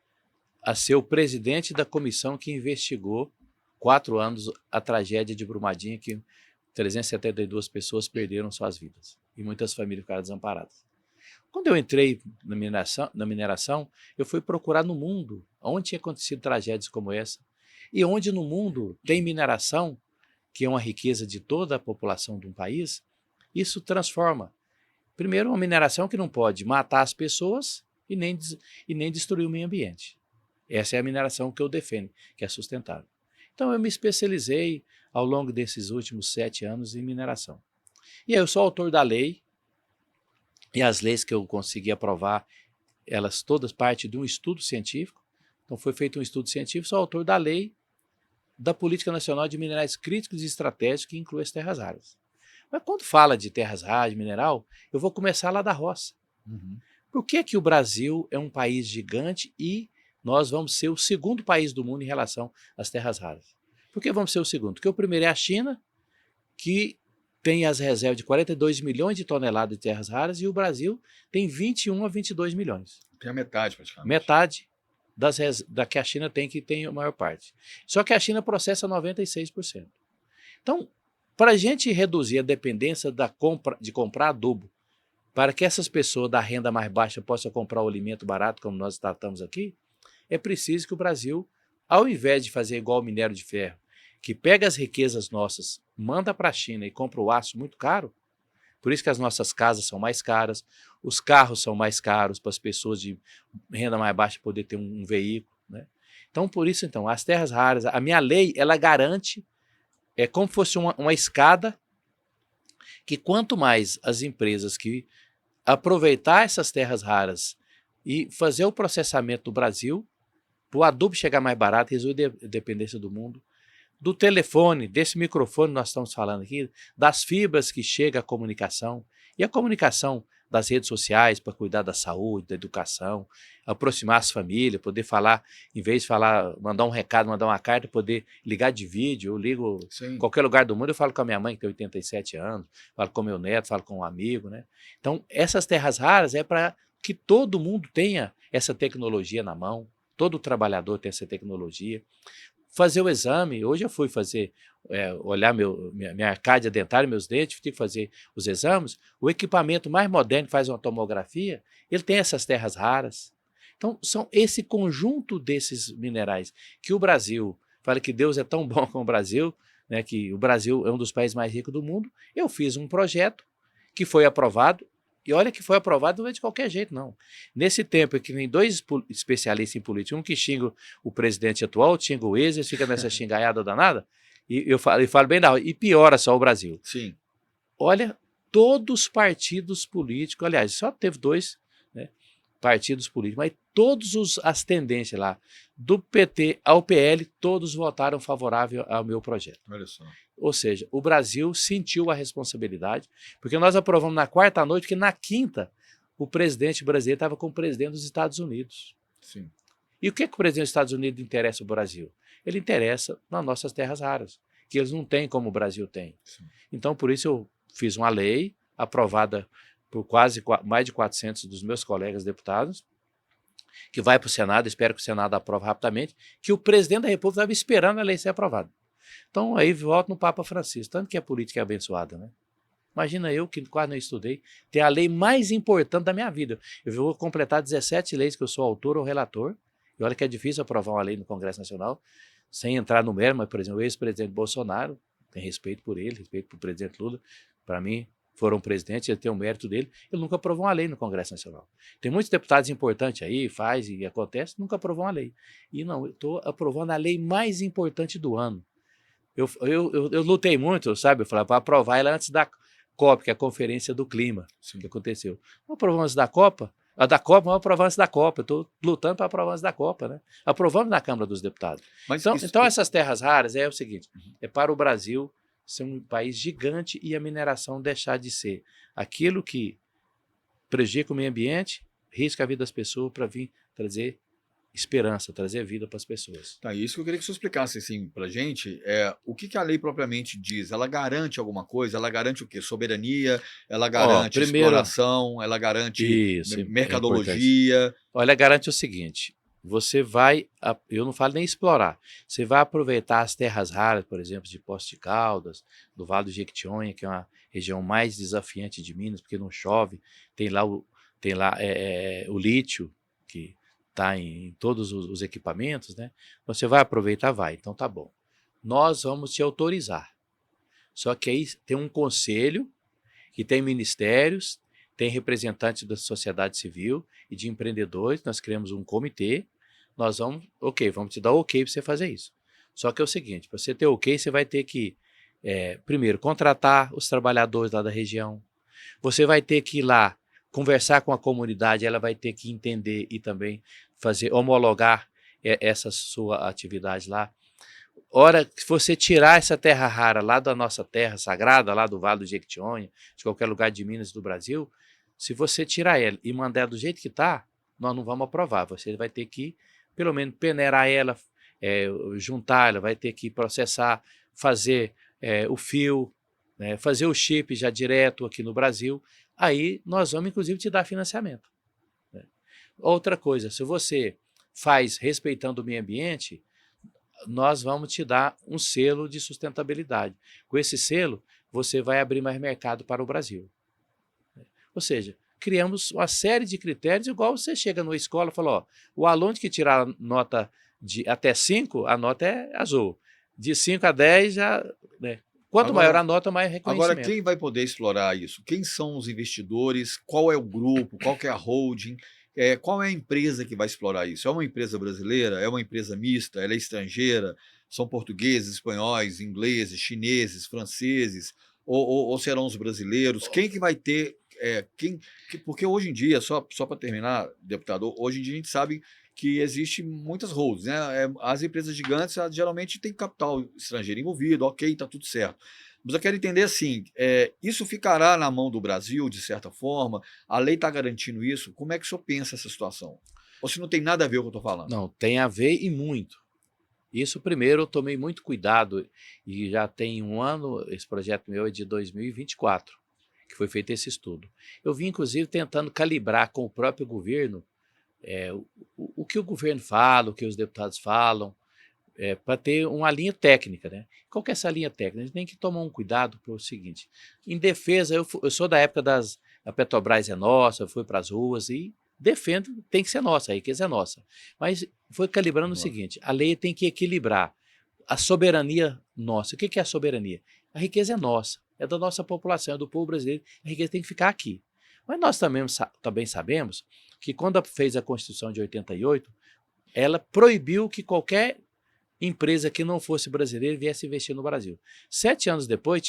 a ser o presidente da comissão que investigou 4 anos a tragédia de Brumadinho, que 372 pessoas perderam suas vidas e muitas famílias ficaram desamparadas. Quando eu entrei na mineração, eu fui procurar no mundo onde tinha acontecido tragédias como essa e onde no mundo tem mineração, que é uma riqueza de toda a população de um país. Isso transforma. Primeiro, uma mineração que não pode matar as pessoas e nem destruir o meio ambiente. Essa é a mineração que eu defendo, que é sustentável. Então eu me especializei ao longo desses últimos 7 anos em mineração. E aí eu sou autor da lei, e as leis que eu consegui aprovar, elas todas partem de um estudo científico. Então foi feito um estudo científico, sou autor da lei da Política Nacional de Minerais Críticos e Estratégicos, que inclui as terras raras. Mas quando fala de terras raras, de mineral, eu vou começar lá da roça. Por que o Brasil é um país gigante e nós vamos ser o segundo país do mundo em relação às terras raras? Por que vamos ser o segundo? Porque o primeiro é a China, que tem as reservas de 42 milhões de toneladas de terras raras, e o Brasil tem 21 a 22 milhões. Tem a metade, praticamente. Metade da que a China tem, que tem a maior parte. Só que a China processa 96%. Então, para a gente reduzir a dependência de comprar adubo, para que essas pessoas da renda mais baixa possam comprar o alimento barato, como nós tratamos aqui, é preciso que o Brasil, ao invés de fazer igual o minério de ferro, que pega as riquezas nossas, manda para a China e compra o aço muito caro, por isso que as nossas casas são mais caras, os carros são mais caros para as pessoas de renda mais baixa poder ter um veículo, né? Então, por isso, então, as terras raras, a minha lei, ela garante, é como se fosse uma escada, que quanto mais as empresas que aproveitar essas terras raras e fazer o processamento do Brasil, para o adubo chegar mais barato, resolver a dependência do mundo, do telefone, desse microfone que nós estamos falando aqui, das fibras que chega a comunicação, e a comunicação das redes sociais para cuidar da saúde, da educação, aproximar as famílias, poder falar, em vez de falar, mandar um recado, mandar uma carta, poder ligar de vídeo. Eu ligo em qualquer lugar do mundo, eu falo com a minha mãe, que tem 87 anos, falo com o meu neto, falo com um amigo, né? Então, essas terras raras é para que todo mundo tenha essa tecnologia na mão, todo trabalhador tem essa tecnologia. Fazer o exame, hoje eu fui fazer, olhar minha arcádia dentária, meus dentes, tive que fazer os exames, o equipamento mais moderno que faz uma tomografia, ele tem essas terras raras. Então, são esse conjunto desses minerais que o Brasil, fala que Deus é tão bom com o Brasil, né, que o Brasil é um dos países mais ricos do mundo. Eu fiz um projeto que foi aprovado, e olha que foi aprovado não é de qualquer jeito, não. Nesse tempo, que nem 2 especialistas em política, um que xinga o presidente atual, outro xinga o ex, fica nessa xingaiada danada, e eu falo bem, não, e piora só o Brasil. Sim. Olha, todos os partidos políticos, aliás, só teve 2, né, partidos políticos, mas todas as tendências lá, do PT ao PL, todos votaram favorável ao meu projeto. Olha só. Ou seja, o Brasil sentiu a responsabilidade, porque nós aprovamos na quarta noite, que na quinta o presidente brasileiro estava com o presidente dos Estados Unidos. Sim. E o que o presidente dos Estados Unidos interessa o Brasil? Ele interessa nas nossas terras raras, que eles não têm como o Brasil tem. Sim. Então, por isso eu fiz uma lei aprovada por mais de 400 dos meus colegas deputados, que vai para o Senado, espero que o Senado aprove rapidamente, que o presidente da República estava esperando a lei ser aprovada. Então, aí volto no Papa Francisco, tanto que a política é abençoada, né? Imagina eu, que quase não estudei, ter a lei mais importante da minha vida. Eu vou completar 17 leis que eu sou autor ou relator, e olha que é difícil aprovar uma lei no Congresso Nacional, sem entrar no mérito, mas, por exemplo, o ex-presidente Bolsonaro, tem respeito por ele, respeito por presidente Lula, para mim, foram presidentes, ele tem o mérito dele, ele nunca aprovou uma lei no Congresso Nacional. Tem muitos deputados importantes aí, faz e acontece, nunca aprovou uma lei. E não, eu estou aprovando a lei mais importante do ano. Eu lutei muito, sabe, eu falei, para aprovar ela antes da COP, que é a Conferência do Clima, que aconteceu. Não aprovamos antes da Copa? A da Copa, vamos aprovar antes da Copa. Eu estou lutando para aprovar antes da Copa, né? Aprovamos na Câmara dos Deputados. Mas Então essas terras raras é o seguinte, é para o Brasil ser um país gigante e a mineração deixar de ser aquilo que prejudica o meio ambiente, risca a vida das pessoas para vir trazer esperança, trazer vida para as pessoas. Tá, isso que eu queria que você explicasse assim, para a gente. O que a lei propriamente diz? Ela garante alguma coisa?Ela garante o quê? Soberania? Ela garante exploração? Ela garante mercadologia? Olha, garante o seguinte, você vai, eu não falo nem explorar, você vai aproveitar as terras raras, por exemplo, de Poços de Caldas, do Vale do Jequitinhonha, que é uma região mais desafiante de Minas, porque não chove, tem lá o lítio, que está em todos os equipamentos, né? Você vai aproveitar, vai, então tá bom. Nós vamos te autorizar. Só que aí tem um conselho, que tem ministérios, tem representantes da sociedade civil e de empreendedores, nós criamos um comitê, nós vamos te dar o ok para você fazer isso. Só que é o seguinte, para você ter ok, você vai ter que, primeiro, contratar os trabalhadores lá da região, você vai ter que ir lá conversar com a comunidade, ela vai ter que entender e também homologar essa sua atividade lá. Hora que você tirar essa terra rara lá da nossa terra sagrada, lá do Vale do Jequitinhonha, de qualquer lugar de Minas do Brasil, se você tirar ela e mandar do jeito que está, nós não vamos aprovar. Você vai ter que, pelo menos, peneirar ela, juntar ela, vai ter que processar, fazer o fio, né, fazer o chip já direto aqui no Brasil. Aí nós vamos, inclusive, te dar financiamento. Né? Outra coisa, se você faz respeitando o meio ambiente, nós vamos te dar um selo de sustentabilidade. Com esse selo, você vai abrir mais mercado para o Brasil. Ou seja, criamos uma série de critérios, igual você chega numa escola e fala, ó, o aluno que tirar nota de até 5, a nota é azul. De 5 a 10, já, né? Quanto maior a nota, mais reconhecimento. Agora, quem vai poder explorar isso? Quem são os investidores? Qual é o grupo? Qual que é a holding? Qual é a empresa que vai explorar isso? É uma empresa brasileira? É uma empresa mista? Ela é estrangeira? São portugueses, espanhóis, ingleses, chineses, franceses? Ou serão os brasileiros? Quem que vai ter... porque hoje em dia, só para terminar, deputado, hoje em dia a gente sabe que existe muitas holdings, né? As empresas gigantes geralmente têm capital estrangeiro envolvido, ok, está tudo certo. Mas eu quero entender assim, isso ficará na mão do Brasil, de certa forma? A lei está garantindo isso? Como é que o senhor pensa essa situação? Ou se não tem nada a ver com o que eu estou falando? Não, tem a ver e muito. Isso, primeiro, eu tomei muito cuidado, e já tem um ano, esse projeto meu é de 2024, que foi feito esse estudo. Eu vim, inclusive, tentando calibrar com o próprio governo o que o governo fala, o que os deputados falam, para ter uma linha técnica, né? Qual que é essa linha técnica? A gente tem que tomar um cuidado para o seguinte, em defesa, eu sou da época a Petrobras é nossa, eu fui para as ruas e defendo, tem que ser nossa, a riqueza é nossa. Mas foi calibrando o seguinte, a lei tem que equilibrar a soberania nossa. O que é a soberania? A riqueza é nossa, é da nossa população, é do povo brasileiro, a riqueza tem que ficar aqui. Mas nós também sabemos que quando fez a Constituição de 88, ela proibiu que qualquer empresa que não fosse brasileira viesse investir no Brasil. 7 anos depois,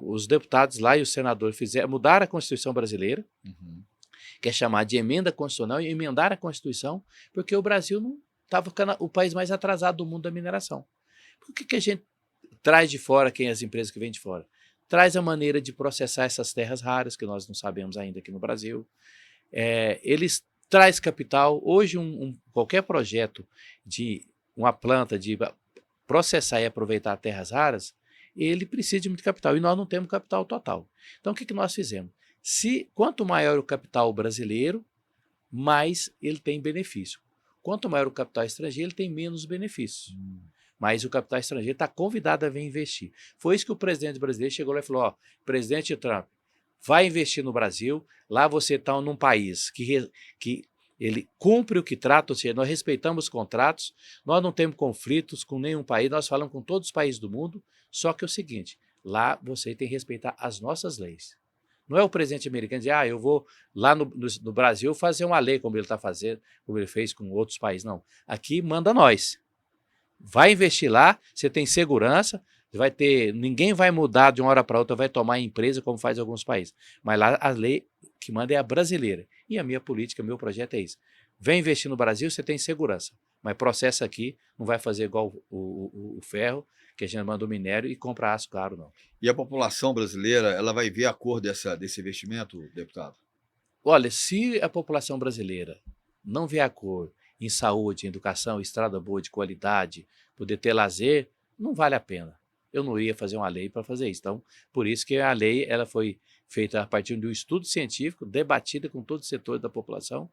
os deputados lá e os senadores mudaram a Constituição brasileira, que é chamada de emenda constitucional, e emendar a Constituição, porque o Brasil não estava ficando o país mais atrasado do mundo da mineração. Por que a gente traz de fora, quem é as empresas que vêm de fora? Traz a maneira de processar essas terras raras, que nós não sabemos ainda aqui no Brasil. Eles traz capital. Hoje, qualquer projeto de uma planta de processar e aproveitar terras raras, ele precisa de muito capital, e nós não temos capital total. Então, o que nós fizemos? Quanto maior o capital brasileiro, mais ele tem benefício. Quanto maior o capital estrangeiro, ele tem menos benefícios. Mas o capital estrangeiro está convidado a vir investir. Foi isso que o presidente brasileiro chegou lá e falou: presidente Trump, vai investir no Brasil, lá você está num país que ele cumpre o que trata, ou seja, nós respeitamos os contratos, nós não temos conflitos com nenhum país, nós falamos com todos os países do mundo, só que é o seguinte, lá você tem que respeitar as nossas leis. Não é o presidente americano dizer, eu vou lá no Brasil fazer uma lei como ele está fazendo, como ele fez com outros países, não. Aqui manda nós. Vai investir lá, você tem segurança, ninguém vai mudar de uma hora para outra, vai tomar empresa como faz alguns países. Mas lá a lei que manda é a brasileira. E a minha política, meu projeto é isso. Vem investir no Brasil, você tem segurança. Mas processa aqui, não vai fazer igual o ferro, que a gente manda o minério e compra aço caro, não. E a população brasileira, ela vai ver a cor desse investimento, deputado? Olha, se a população brasileira não vê a cor em saúde, em educação, estrada boa, de qualidade, poder ter lazer, não vale a pena. Eu não ia fazer uma lei para fazer isso. Então, por isso que a lei ela foi feita a partir de um estudo científico, debatida com todos os setores da população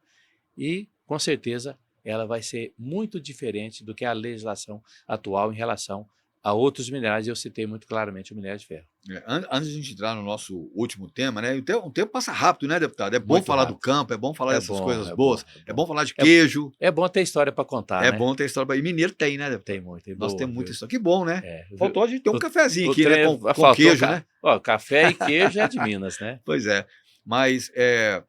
e, com certeza, ela vai ser muito diferente do que a legislação atual em relação a outros minerais. Eu citei muito claramente o minério de ferro. Antes de a gente entrar no nosso último tema, né? O tempo passa rápido, né, deputado? É bom Muito falar rápido. do campo, é bom falar dessas coisas é boas, bom, é bom falar de queijo. É bom ter história para contar, É né? bom ter história. E mineiro tem, né, deputado? Tem muito. Nós boa, temos muita viu? história. Que bom, né? É, Faltou a gente ter um cafezinho o aqui, né? trem- Com faltou queijo, né? Ó, café e queijo é de Minas, né? Pois é. Mas, para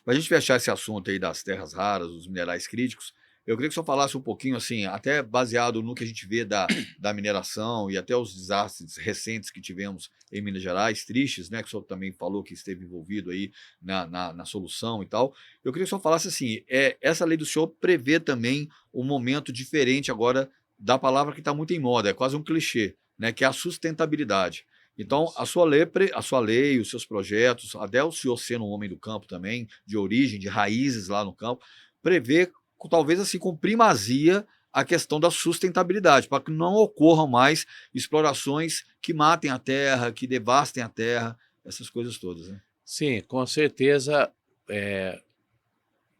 a gente fechar esse assunto aí das terras raras, dos minerais críticos, eu queria que o senhor falasse um pouquinho, assim, até baseado no que a gente vê da mineração e até os desastres recentes que tivemos em Minas Gerais, tristes, né? Que o senhor também falou que esteve envolvido aí na solução e tal. Eu queria que o senhor falasse assim, essa lei do senhor prevê também um momento diferente agora da palavra que está muito em moda, é quase um clichê, né? Que é a sustentabilidade. Então, a sua lei, os seus projetos, até o senhor sendo um homem do campo também, de origem, de raízes lá no campo, prevê, talvez assim, com primazia, a questão da sustentabilidade, para que não ocorram mais explorações que matem a terra, que devastem a terra, essas coisas todas, né? Sim, com certeza.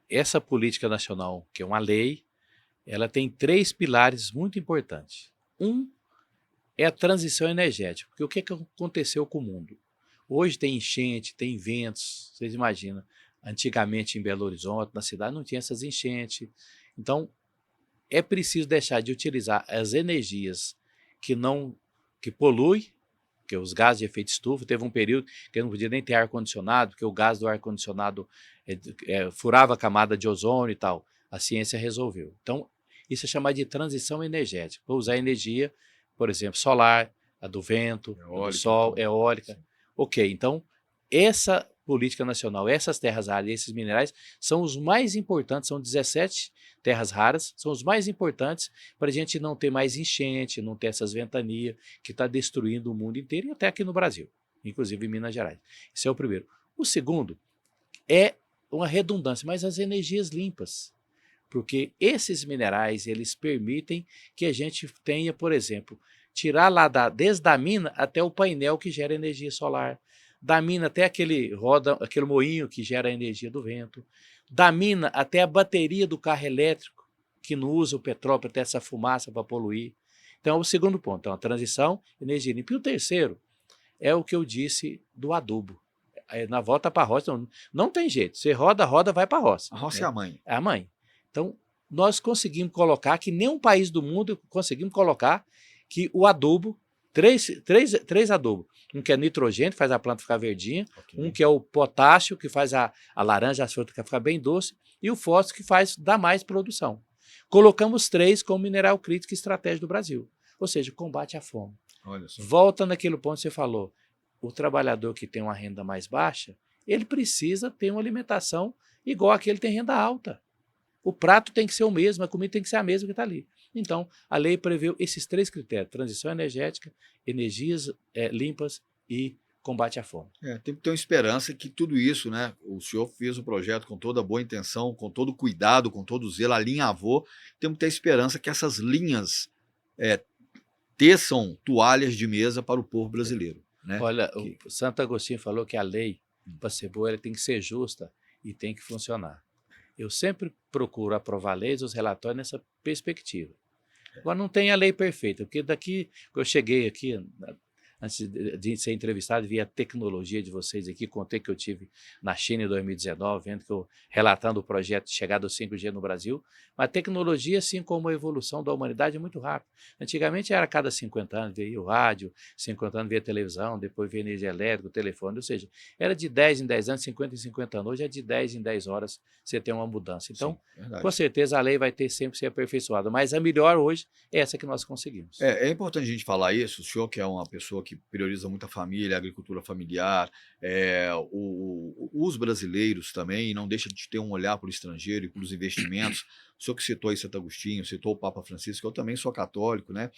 Essa política nacional, que é uma lei, ela tem 3 pilares muito importantes. Um é a transição energética, porque o que aconteceu com o mundo? Hoje tem enchente, tem ventos, vocês imaginam, antigamente em Belo Horizonte, na cidade, não tinha essas enchentes. Então, é preciso deixar de utilizar as energias que poluem, que os gases de efeito estufa. Teve um período que eu não podia nem ter ar-condicionado, porque o gás do ar-condicionado furava a camada de ozônio e tal. A ciência resolveu. Então, isso é chamado de transição energética. Vou usar energia, por exemplo, solar, a do vento, a do sol, eólica. Sim. Ok, então, essa política nacional, essas terras raras e esses minerais são os mais importantes, são 17 terras raras, são os mais importantes para a gente não ter mais enchente, não ter essas ventanias que está destruindo o mundo inteiro e até aqui no Brasil, inclusive em Minas Gerais. Esse é o primeiro. O segundo é uma redundância, mas as energias limpas, porque esses minerais, eles permitem que a gente tenha, por exemplo, tirar lá desde a mina até o painel que gera energia solar, da mina até aquele moinho que gera a energia do vento, da mina até a bateria do carro elétrico, que não usa o petróleo para ter essa fumaça para poluir. Então, é o segundo ponto, então, a transição, energia limpa. E o terceiro é o que eu disse do adubo. Na volta para a roça, não tem jeito. Você roda, vai para a roça. A roça é a mãe. É a mãe. Então, nós conseguimos colocar, que nenhum país do mundo conseguimos colocar, que o adubo, três adubos. Um que é nitrogênio, que faz a planta ficar verdinha. Okay. Um que é o potássio, que faz a laranja, as frutas ficar bem doce. E o fósforo, que dá mais produção. Colocamos 3 como mineral crítico e estratégico do Brasil. Ou seja, combate à fome. Olha só. Volta naquele ponto que você falou. O trabalhador que tem uma renda mais baixa, ele precisa ter uma alimentação igual aquele tem renda alta. O prato tem que ser o mesmo, a comida tem que ser a mesma que está ali. Então, a lei prevê esses 3 critérios: transição energética, energias limpas e combate à fome. Tem que ter uma esperança que tudo isso, né? O senhor fez o projeto com toda boa intenção, com todo cuidado, com todo zelo, alinhavou. Temos que ter esperança que essas linhas teçam toalhas de mesa para o povo brasileiro. Né? Olha, o Santo Agostinho falou que a lei, para ser boa, ela tem que ser justa e tem que funcionar. Eu sempre procuro aprovar leis, os relatórios nessa perspectiva. Agora, não tem a lei perfeita, porque daqui que eu cheguei aqui, antes de ser entrevistado, vi a tecnologia de vocês aqui, contei que eu tive na China em 2019, vendo que relatando o projeto de chegada ao 5G no Brasil, mas a tecnologia, assim como a evolução da humanidade, é muito rápida. Antigamente era a cada 50 anos, veio o rádio, 50 anos veio a televisão, depois veio a energia elétrica, o telefone, ou seja, era de 10 em 10 anos, 50 em 50 anos, hoje é de 10 em 10 horas você tem uma mudança. Então, sim, com certeza a lei vai ter sempre ser aperfeiçoada, mas a melhor hoje é essa que nós conseguimos. É importante a gente falar isso, o senhor que é uma pessoa que prioriza muito a família, a agricultura familiar, os brasileiros também, não deixa de ter um olhar para o estrangeiro e para os investimentos. O senhor que citou aí Santo Agostinho, citou o Papa Francisco, eu também sou católico, né?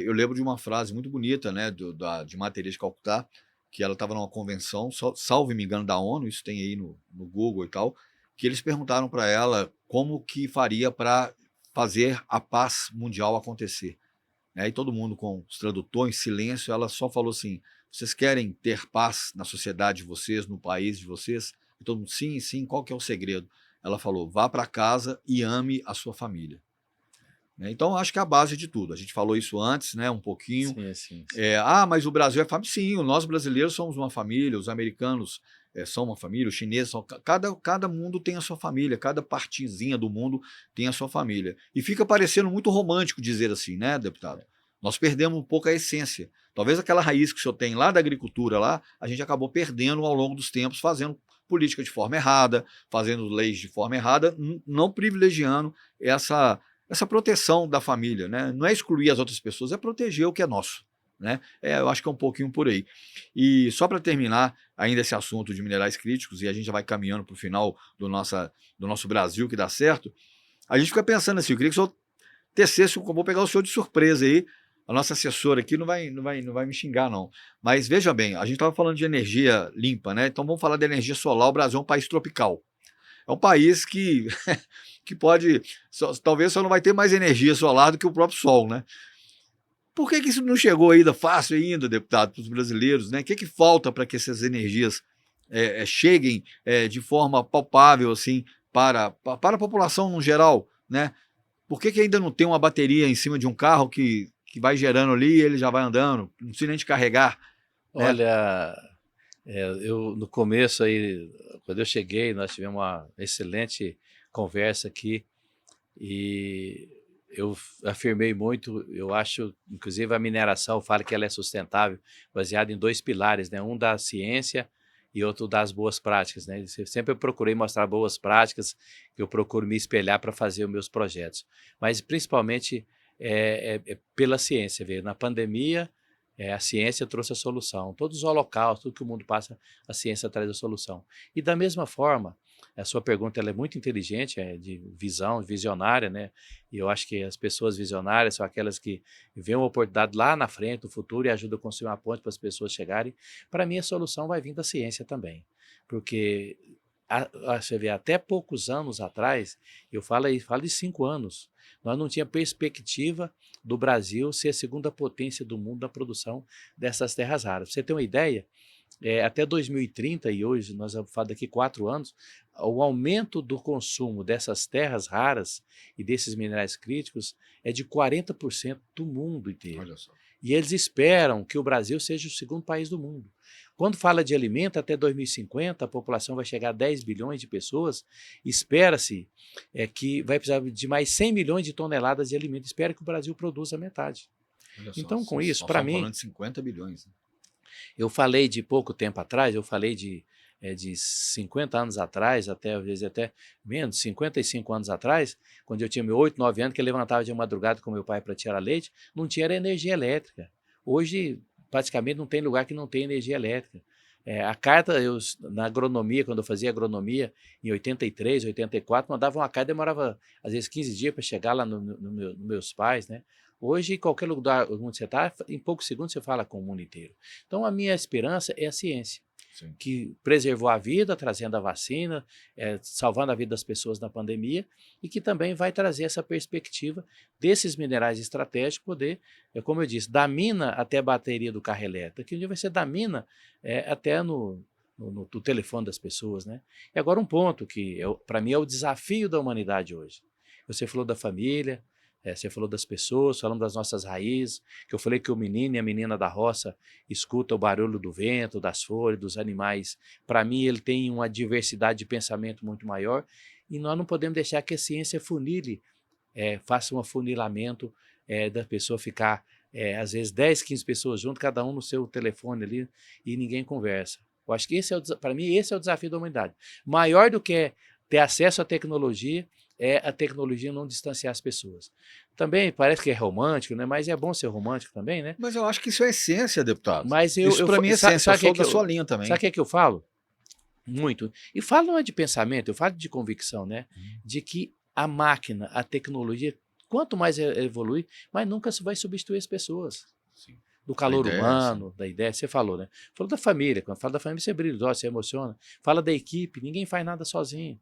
Eu lembro de uma frase muito bonita, né, de Madre Teresa de Calcutá, que ela estava numa convenção, salvo me engano, da ONU, isso tem aí no Google e tal, que eles perguntaram para ela como que faria para fazer a paz mundial acontecer. E todo mundo com os tradutores em silêncio, ela só falou assim: vocês querem ter paz na sociedade de vocês, no país de vocês? E todo mundo, sim, sim, qual que é o segredo? Ela falou: vá para casa e ame a sua família. Então, acho que é a base de tudo. A gente falou isso antes, né, um pouquinho. Sim. Mas o Brasil é família. Sim, nós brasileiros somos uma família, os americanos são uma família, os chineses são... Cada mundo tem a sua família, cada partezinha do mundo tem a sua família. E fica parecendo muito romântico dizer assim, né, deputado? Nós perdemos um pouco a essência. Talvez aquela raiz que o senhor tem lá da agricultura, lá, a gente acabou perdendo ao longo dos tempos, fazendo política de forma errada, fazendo leis de forma errada, não privilegiando essa proteção da família, né? Não é excluir as outras pessoas, é proteger o que é nosso. Né? Eu acho que é um pouquinho por aí. E só para terminar ainda esse assunto de minerais críticos, e a gente já vai caminhando para o final do nosso Brasil que dá certo, a gente fica pensando assim, eu queria que o senhor tecesse, eu vou pegar o senhor de surpresa aí, a nossa assessora aqui não vai me xingar não, mas veja bem, a gente estava falando de energia limpa, né? Então vamos falar de energia solar. O Brasil é um país tropical, é um país que pode, talvez só não vai ter mais energia solar do que o próprio sol, né? Por que isso não chegou ainda fácil ainda, deputado, para os brasileiros, né? O que falta para que essas energias cheguem de forma palpável assim para a população no geral, né? Por que ainda não tem uma bateria em cima de um carro que vai gerando ali e ele já vai andando, não precisa nem de carregar? Né? Olha, eu no começo aí, quando eu cheguei, nós tivemos uma excelente conversa aqui e eu afirmei muito, eu acho, inclusive a mineração fala que ela é sustentável, baseada em 2 pilares, né? Um da ciência e outro das boas práticas, né? Sempre eu procurei mostrar boas práticas, que eu procuro me espelhar para fazer os meus projetos, mas principalmente pela ciência. Veio na pandemia, a ciência trouxe a solução. Todos os holocaustos, tudo que o mundo passa, a ciência traz a solução. E da mesma forma, a sua pergunta ela é muito inteligente, de visão, visionária, né? E eu acho que as pessoas visionárias são aquelas que veem uma oportunidade lá na frente, no futuro, e ajudam a construir uma ponte para as pessoas chegarem. Para mim, a solução vai vir da ciência também. Porque, você vê, até poucos anos atrás, eu falo de 5 anos, nós não tínhamos perspectiva do Brasil ser a segunda potência do mundo na produção dessas terras raras. Pra você ter uma ideia, até 2030, e hoje nós vamos falar daqui 4 anos, o aumento do consumo dessas terras raras e desses minerais críticos é de 40% do mundo inteiro. Olha só. E eles esperam que o Brasil seja o segundo país do mundo. Quando fala de alimento, até 2050 a população vai chegar a 10 bilhões de pessoas, espera-se que vai precisar de mais 100 milhões de toneladas de alimento, espera que o Brasil produza metade. Olha só, então com isso, para mim... falando de 50 bilhões. Né? Eu falei de pouco tempo atrás, eu falei de 50 anos atrás, às vezes até menos, 55 anos atrás, quando eu tinha 8, 9 anos, que eu levantava de madrugada com meu pai para tirar leite, não tinha energia elétrica. Hoje, praticamente, não tem lugar que não tem energia elétrica. A carta, na agronomia, quando eu fazia agronomia, em 83, 84, mandava uma carta, demorava às vezes 15 dias para chegar lá nos meus pais, né? Hoje, em qualquer lugar onde você está, em poucos segundos você fala com o mundo inteiro. Então, a minha esperança é a ciência, Sim. que preservou a vida, trazendo a vacina, salvando a vida das pessoas na pandemia, e que também vai trazer essa perspectiva desses minerais estratégicos poder, como eu disse, da mina até a bateria do carro elétrico, que um dia vai ser da mina até no telefone das pessoas, né? E agora um ponto que, para mim, é o desafio da humanidade hoje. Você falou da família, você falou das pessoas, falamos das nossas raízes, que eu falei que o menino e a menina da roça escutam o barulho do vento, das folhas, dos animais. Para mim, ele tem uma diversidade de pensamento muito maior, e nós não podemos deixar que a ciência funile, faça um afunilamento da pessoa ficar, às vezes, 10, 15 pessoas juntas, cada um no seu telefone ali, e ninguém conversa. Eu acho que para mim, esse é o desafio da humanidade. Maior do que ter acesso à tecnologia, é a tecnologia não distanciar as pessoas. Também parece que é romântico, né? Mas é bom ser romântico também, né? Mas eu acho que isso é essência, deputado. Mas Isso para mim é essência, eu sou da sua linha também. Sabe o que é que eu falo? Muito. E falo não é de pensamento, eu falo de convicção, né? De que a máquina, a tecnologia, quanto mais evolui, mas nunca vai substituir as pessoas. Sim. Do calor ideia, humano, sim. Da ideia, você falou, né? Falou da família, quando fala da família você brilha os olhos, você emociona. Fala da equipe, ninguém faz nada sozinho.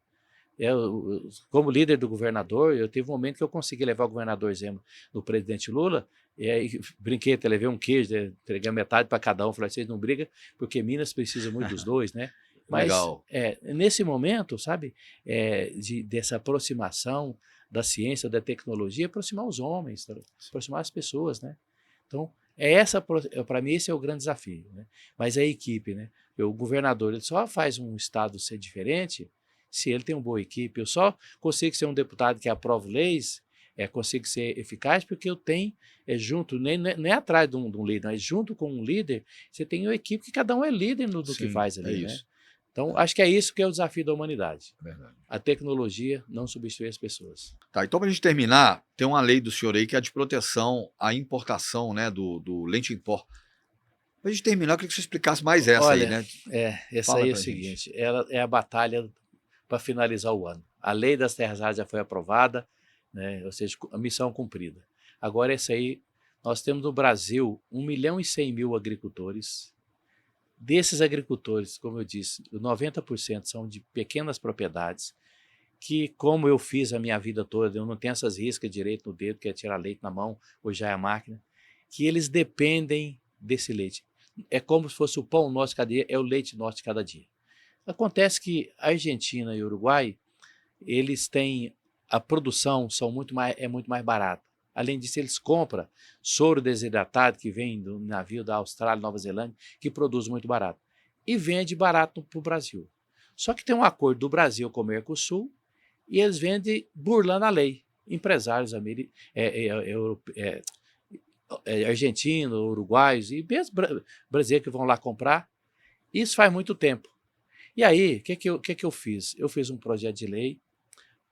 Como líder do governador, eu tive um momento que eu consegui levar o governador Zema do presidente Lula, e aí brinquei, até levei um queijo, entreguei metade para cada um, falei, vocês não brigam, porque Minas precisa muito dos dois, né? Mas Legal. Nesse momento, sabe, dessa aproximação da ciência, da tecnologia, aproximar os homens, aproximar as pessoas, né? Então, para mim, esse é o grande desafio, né? Mas a equipe, né? O governador, ele só faz um estado ser diferente se ele tem uma boa equipe. Eu só consigo ser um deputado que aprova leis, consigo ser eficaz porque eu tenho junto, nem atrás de um líder, mas junto com um líder, você tem uma equipe que cada um é líder no que faz ali, né? Então, acho que é isso que é o desafio da humanidade. Verdade. A tecnologia não substitui as pessoas. Tá, então para a gente terminar, tem uma lei do senhor aí que é de proteção à importação, né, do leite em pó. Para a gente terminar, eu queria que você explicasse mais essa aí, né? Essa Fala aí é o pra seguinte, ela é a batalha para finalizar o ano. A lei das terras raras já foi aprovada, né? Ou seja, a missão cumprida. Agora essa aí, nós temos no Brasil 1.100.000 agricultores. Desses agricultores, como eu disse, 90% são de pequenas propriedades, que como eu fiz a minha vida toda, eu não tenho essas riscas direito no dedo, que é tirar leite na mão, ou já é a máquina, que eles dependem desse leite. É como se fosse o pão nosso de cada dia, é o leite nosso de cada dia. Acontece que a Argentina e o Uruguai, eles têm, a produção é muito mais barata. Além disso, eles compram soro desidratado, que vem do navio da Austrália, Nova Zelândia, que produz muito barato. E vende barato para o Brasil. Só que tem um acordo do Brasil com o Mercosul, e eles vendem burlando a lei. Empresários argentinos, uruguaios e mesmo brasileiros que vão lá comprar. Isso faz muito tempo. E aí, o que eu fiz? Eu fiz um projeto de lei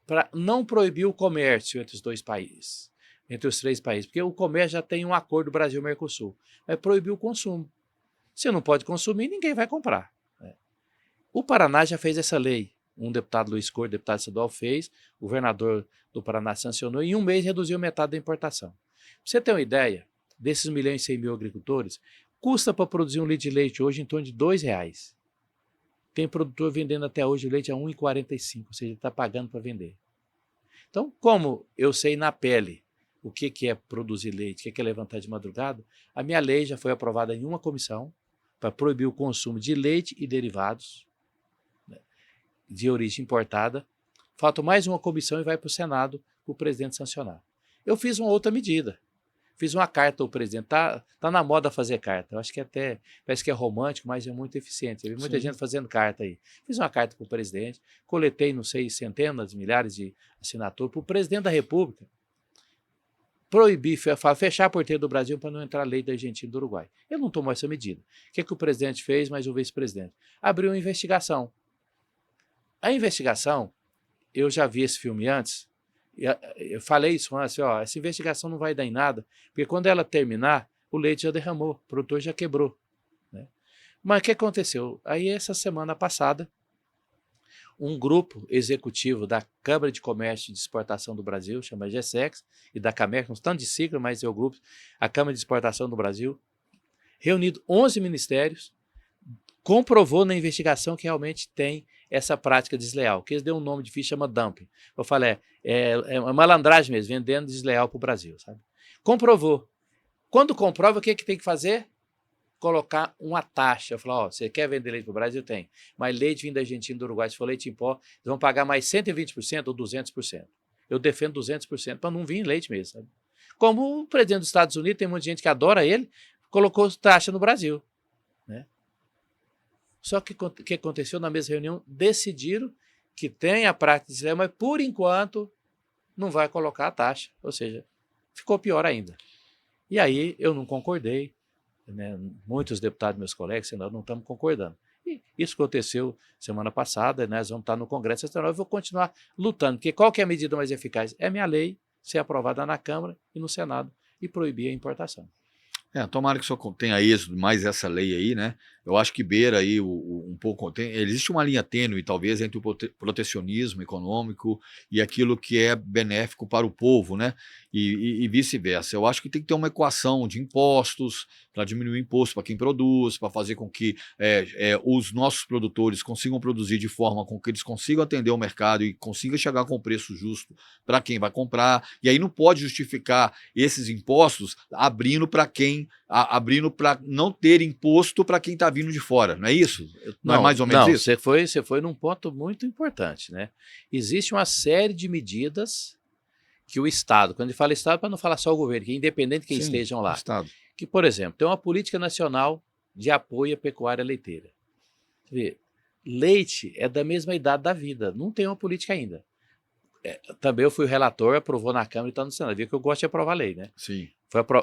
para não proibir o comércio entre os dois países, entre os três países, porque o comércio já tem um acordo Brasil-Mercosul, mas proibir o consumo. Se não pode consumir, ninguém vai comprar. O Paraná já fez essa lei. Um deputado, Luiz Cor, deputado estadual, fez, o governador do Paraná sancionou, e em um mês reduziu metade da importação. Pra você ter uma ideia, desses 1.100.000 agricultores, custa para produzir um litro de leite hoje em torno de R$2. Tem produtor vendendo até hoje o leite a R$1,45, ou seja, ele está pagando para vender. Então, como eu sei na pele o que é produzir leite, o que é levantar de madrugada, a minha lei já foi aprovada em uma comissão para proibir o consumo de leite e derivados, né, de origem importada. Falta mais uma comissão e vai para o Senado para o presidente sancionar. Eu fiz uma outra medida. Fiz uma carta ao presidente. Tá na moda fazer carta. Eu acho que até parece que é romântico, mas é muito eficiente. Eu vi muita gente fazendo carta aí. Fiz uma carta para o presidente, coletei, não sei, centenas, milhares de assinaturas para o presidente da República proibir, fechar a porteira do Brasil para não entrar lei da Argentina e do Uruguai. Ele não tomou essa medida. O que o presidente fez, mas o vice-presidente? Abriu uma investigação. A investigação, eu já vi esse filme antes, eu falei isso antes, essa investigação não vai dar em nada, porque quando ela terminar, o leite já derramou, o produtor já quebrou, né? Mas o que aconteceu? Aí, essa semana passada, um grupo executivo da Câmara de Comércio e de Exportação do Brasil, chama GSEX, e da Camerc, uns tanto de sigla, mas é o grupo, a Câmara de Exportação do Brasil, reunido 11 ministérios, comprovou na investigação que realmente tem essa prática desleal, que eles deu um nome difícil, chama dumping. Eu falei, é uma malandragem mesmo, vendendo desleal para o Brasil, sabe? Comprovou. Quando comprova, o que tem que fazer? Colocar uma taxa. Eu falo, você quer vender leite para o Brasil? Tem. Mas leite vindo da Argentina e do Uruguai, se for leite em pó, eles vão pagar mais 120% ou 200%. Eu defendo 200% para não vir leite mesmo, sabe? Como o presidente dos Estados Unidos, tem muita gente que adora ele, colocou taxa no Brasil, né? Só que o que aconteceu na mesma reunião? Decidiram que tem a prática desleal, mas por enquanto não vai colocar a taxa. Ou seja, ficou pior ainda. E aí eu não concordei, né? Muitos deputados, meus colegas, senadores, não estamos concordando. E isso aconteceu semana passada, né? Nós vamos estar no Congresso Nacional e vou continuar lutando, porque qual que é a medida mais eficaz? É minha lei ser aprovada na Câmara e no Senado e proibir a importação. Tomara que o senhor tenha êxito, mais essa lei aí, né? Eu acho que beira aí um pouco. Existe uma linha tênue, talvez, entre o protecionismo econômico e aquilo que é benéfico para o povo, né? E vice-versa. Eu acho que tem que ter uma equação de impostos, para diminuir o imposto para quem produz, para fazer com que os nossos produtores consigam produzir de forma com que eles consigam atender o mercado e consigam chegar com o preço justo para quem vai comprar. E aí não pode justificar esses impostos abrindo para não ter imposto para quem está vindo de fora, não é isso? Não é mais ou menos isso? Você foi num ponto muito importante, né? Existe uma série de medidas que o Estado, quando ele fala Estado, para não falar só o governo, que é independente de quem estejam lá, Estado. Que, por exemplo, tem uma política nacional de apoio à pecuária leiteira. Você vê, leite é da mesma idade da vida, não tem uma política ainda. Também eu fui o relator, aprovou na Câmara e está no Senado. Viu que eu gosto de aprovar lei, né? Sim.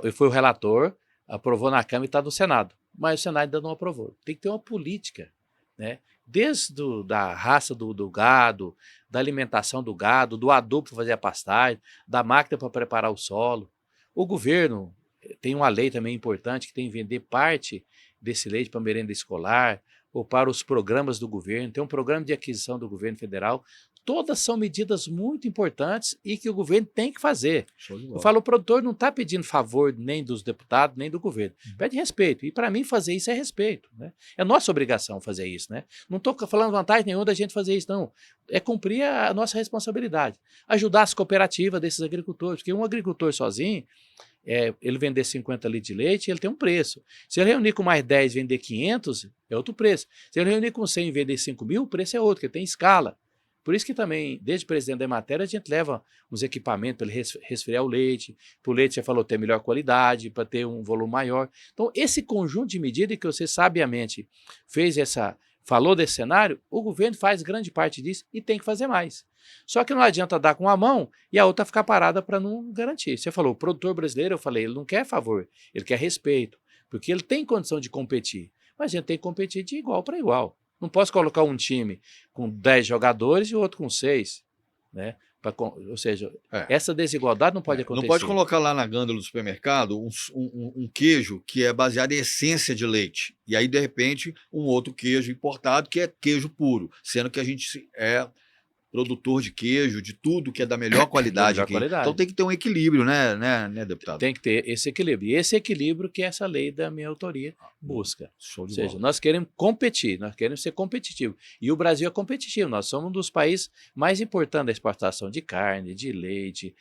Eu fui o relator, aprovou na Câmara e está no Senado. Mas o Senado ainda não aprovou. Tem que ter uma política, né? Desde da raça do gado, da alimentação do gado, do adubo para fazer a pastagem, da máquina para preparar o solo. O governo tem uma lei também importante que tem que vender parte desse leite para merenda escolar ou para os programas do governo. Tem um programa de aquisição do governo federal. Todas são medidas muito importantes e que o governo tem que fazer. Eu falo, o produtor não está pedindo favor nem dos deputados, nem do governo. Pede respeito. E para mim fazer isso é respeito, né? É nossa obrigação fazer isso, né? Não estou falando vantagem nenhuma da gente fazer isso, não. É cumprir a nossa responsabilidade. Ajudar as cooperativas desses agricultores, porque um agricultor sozinho, ele vender 50 litros de leite, ele tem um preço. Se ele reunir com mais 10 e vender 500, é outro preço. Se ele reunir com 100 e vender 5 mil, o preço é outro, porque tem escala. Por isso que também, desde o presidente da Emater, a gente leva uns equipamentos para ele resfriar o leite, para o leite, você falou, ter melhor qualidade, para ter um volume maior. Então, esse conjunto de medidas que você sabiamente falou desse cenário, o governo faz grande parte disso e tem que fazer mais. Só que não adianta dar com uma mão e a outra ficar parada para não garantir. Você falou, o produtor brasileiro, eu falei, ele não quer favor, ele quer respeito, porque ele tem condição de competir, mas a gente tem que competir de igual para igual. Não posso colocar um time com 10 jogadores e o outro com 6, né? Ou seja, essa desigualdade não pode acontecer. Não pode colocar lá na gôndola do supermercado um queijo que é baseado em essência de leite. E aí, de repente, um outro queijo importado que é queijo puro, sendo que a gente é produtor de queijo, de tudo que é da melhor qualidade aqui. Então tem que ter um equilíbrio, né, deputado? Tem que ter esse equilíbrio. E esse equilíbrio que essa lei da minha autoria busca. Ou seja, nós queremos competir, nós queremos ser competitivos. E o Brasil é competitivo, nós somos um dos países mais importantes da exportação de carne, de leite.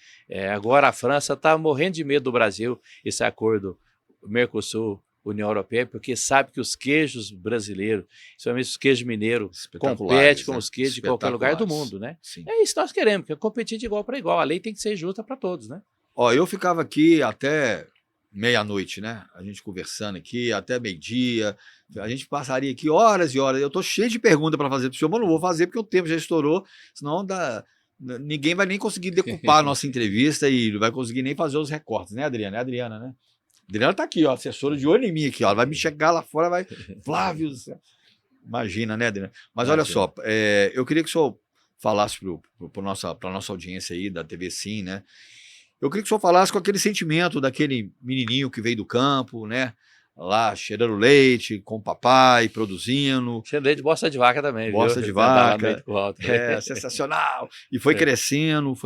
Agora a França está morrendo de medo do Brasil, esse acordo Mercosul, União Europeia, porque sabe que os queijos brasileiros, principalmente os queijos mineiros, competem com os queijos de qualquer lugar do mundo, né? Sim. É isso que nós queremos, que é competir de igual para igual. A lei tem que ser justa para todos, né? Eu ficava aqui até meia-noite, né? A gente conversando aqui, até meio-dia. A gente passaria aqui horas e horas. Eu estou cheio de perguntas para fazer para o senhor, mas não vou fazer porque o tempo já estourou, senão ninguém vai nem conseguir decupar a nossa entrevista e não vai conseguir nem fazer os recortes, né, Adriana? É a Adriana, né? Adriana tá aqui, assessora de olho em mim aqui, ela vai me chegar lá fora, vai... Flávio, imagina, né, Adriana? Mas olha só, eu queria que o senhor falasse para a nossa audiência aí da TV Sim, né? Eu queria que o senhor falasse com aquele sentimento daquele menininho que veio do campo, né? lá cheirando leite, com o papai, produzindo, Cheio de bosta de vaca também, bosta viu? de Andar lá no vaca, meio do curral também. sensacional. E É. foi crescendo,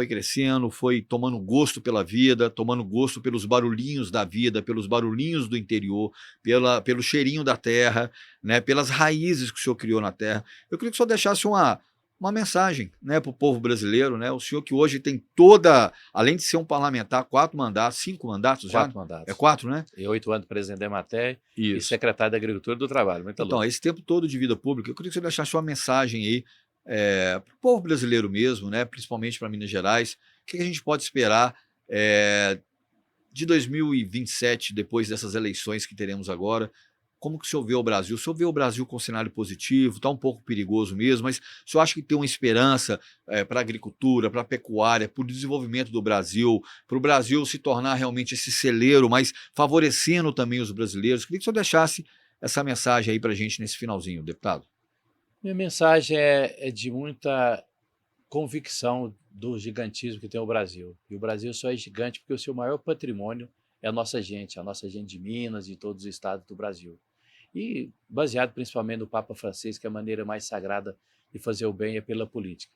foi tomando gosto pela vida, tomando gosto pelos barulhinhos da vida, pelos barulhinhos do interior, pelo cheirinho da terra, né, pelas raízes que o senhor criou na terra. Eu queria que o senhor deixasse uma mensagem, né, para o povo brasileiro, né? O senhor que hoje tem toda, além de ser um parlamentar, 4 mandatos, 5 mandatos já? 4 É mandatos. 4, né? E 8 anos presidente da Emater e Isso. secretário da Agricultura e do Trabalho. Muita Então, luta. esse tempo todo de vida pública, eu queria que você deixasse uma mensagem aí para o povo brasileiro mesmo, né, principalmente para Minas Gerais. O que a gente pode esperar de 2027, depois dessas eleições que teremos agora? Como que o senhor vê o Brasil? O senhor vê o Brasil com cenário positivo, está um pouco perigoso mesmo, mas o senhor acha que tem uma esperança para a agricultura, para a pecuária, para o desenvolvimento do Brasil, para o Brasil se tornar realmente esse celeiro, mas favorecendo também os brasileiros? Queria que o senhor deixasse essa mensagem aí para a gente nesse finalzinho, deputado. Minha mensagem é de muita convicção do gigantismo que tem o Brasil. E o Brasil só é gigante porque o seu maior patrimônio é a nossa gente de Minas e de todos os estados do Brasil. E baseado principalmente no Papa Francisco, que a maneira mais sagrada de fazer o bem é pela política.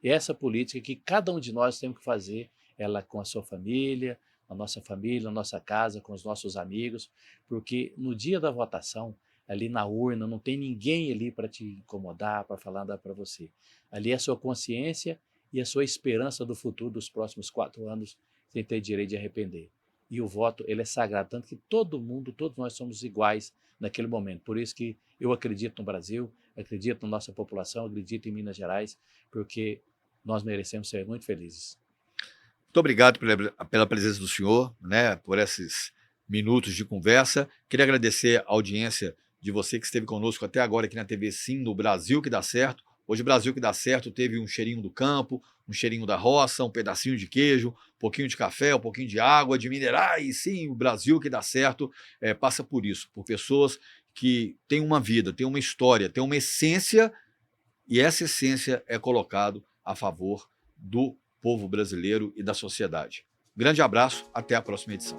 E essa política que cada um de nós temos que fazer, ela com a sua família, na nossa casa, com os nossos amigos, porque no dia da votação, ali na urna, não tem ninguém ali para te incomodar, para falar nada para você. Ali é a sua consciência e a sua esperança do futuro dos próximos 4 anos, sem ter direito de arrepender. E o voto, ele é sagrado, tanto que todo mundo, todos nós somos iguais naquele momento. Por isso que eu acredito no Brasil, acredito na nossa população, acredito em Minas Gerais, porque nós merecemos ser muito felizes. Muito obrigado pela presença do senhor, né, por esses minutos de conversa. Queria agradecer a audiência de você que esteve conosco até agora aqui na TV Sim, no Brasil que dá certo. Hoje o Brasil que dá certo teve um cheirinho do campo, um cheirinho da roça, um pedacinho de queijo, um pouquinho de café, um pouquinho de água, de minerais. Sim, o Brasil que dá certo passa por isso, por pessoas que têm uma vida, têm uma história, têm uma essência, e essa essência é colocado a favor do povo brasileiro e da sociedade. Grande abraço, até a próxima edição.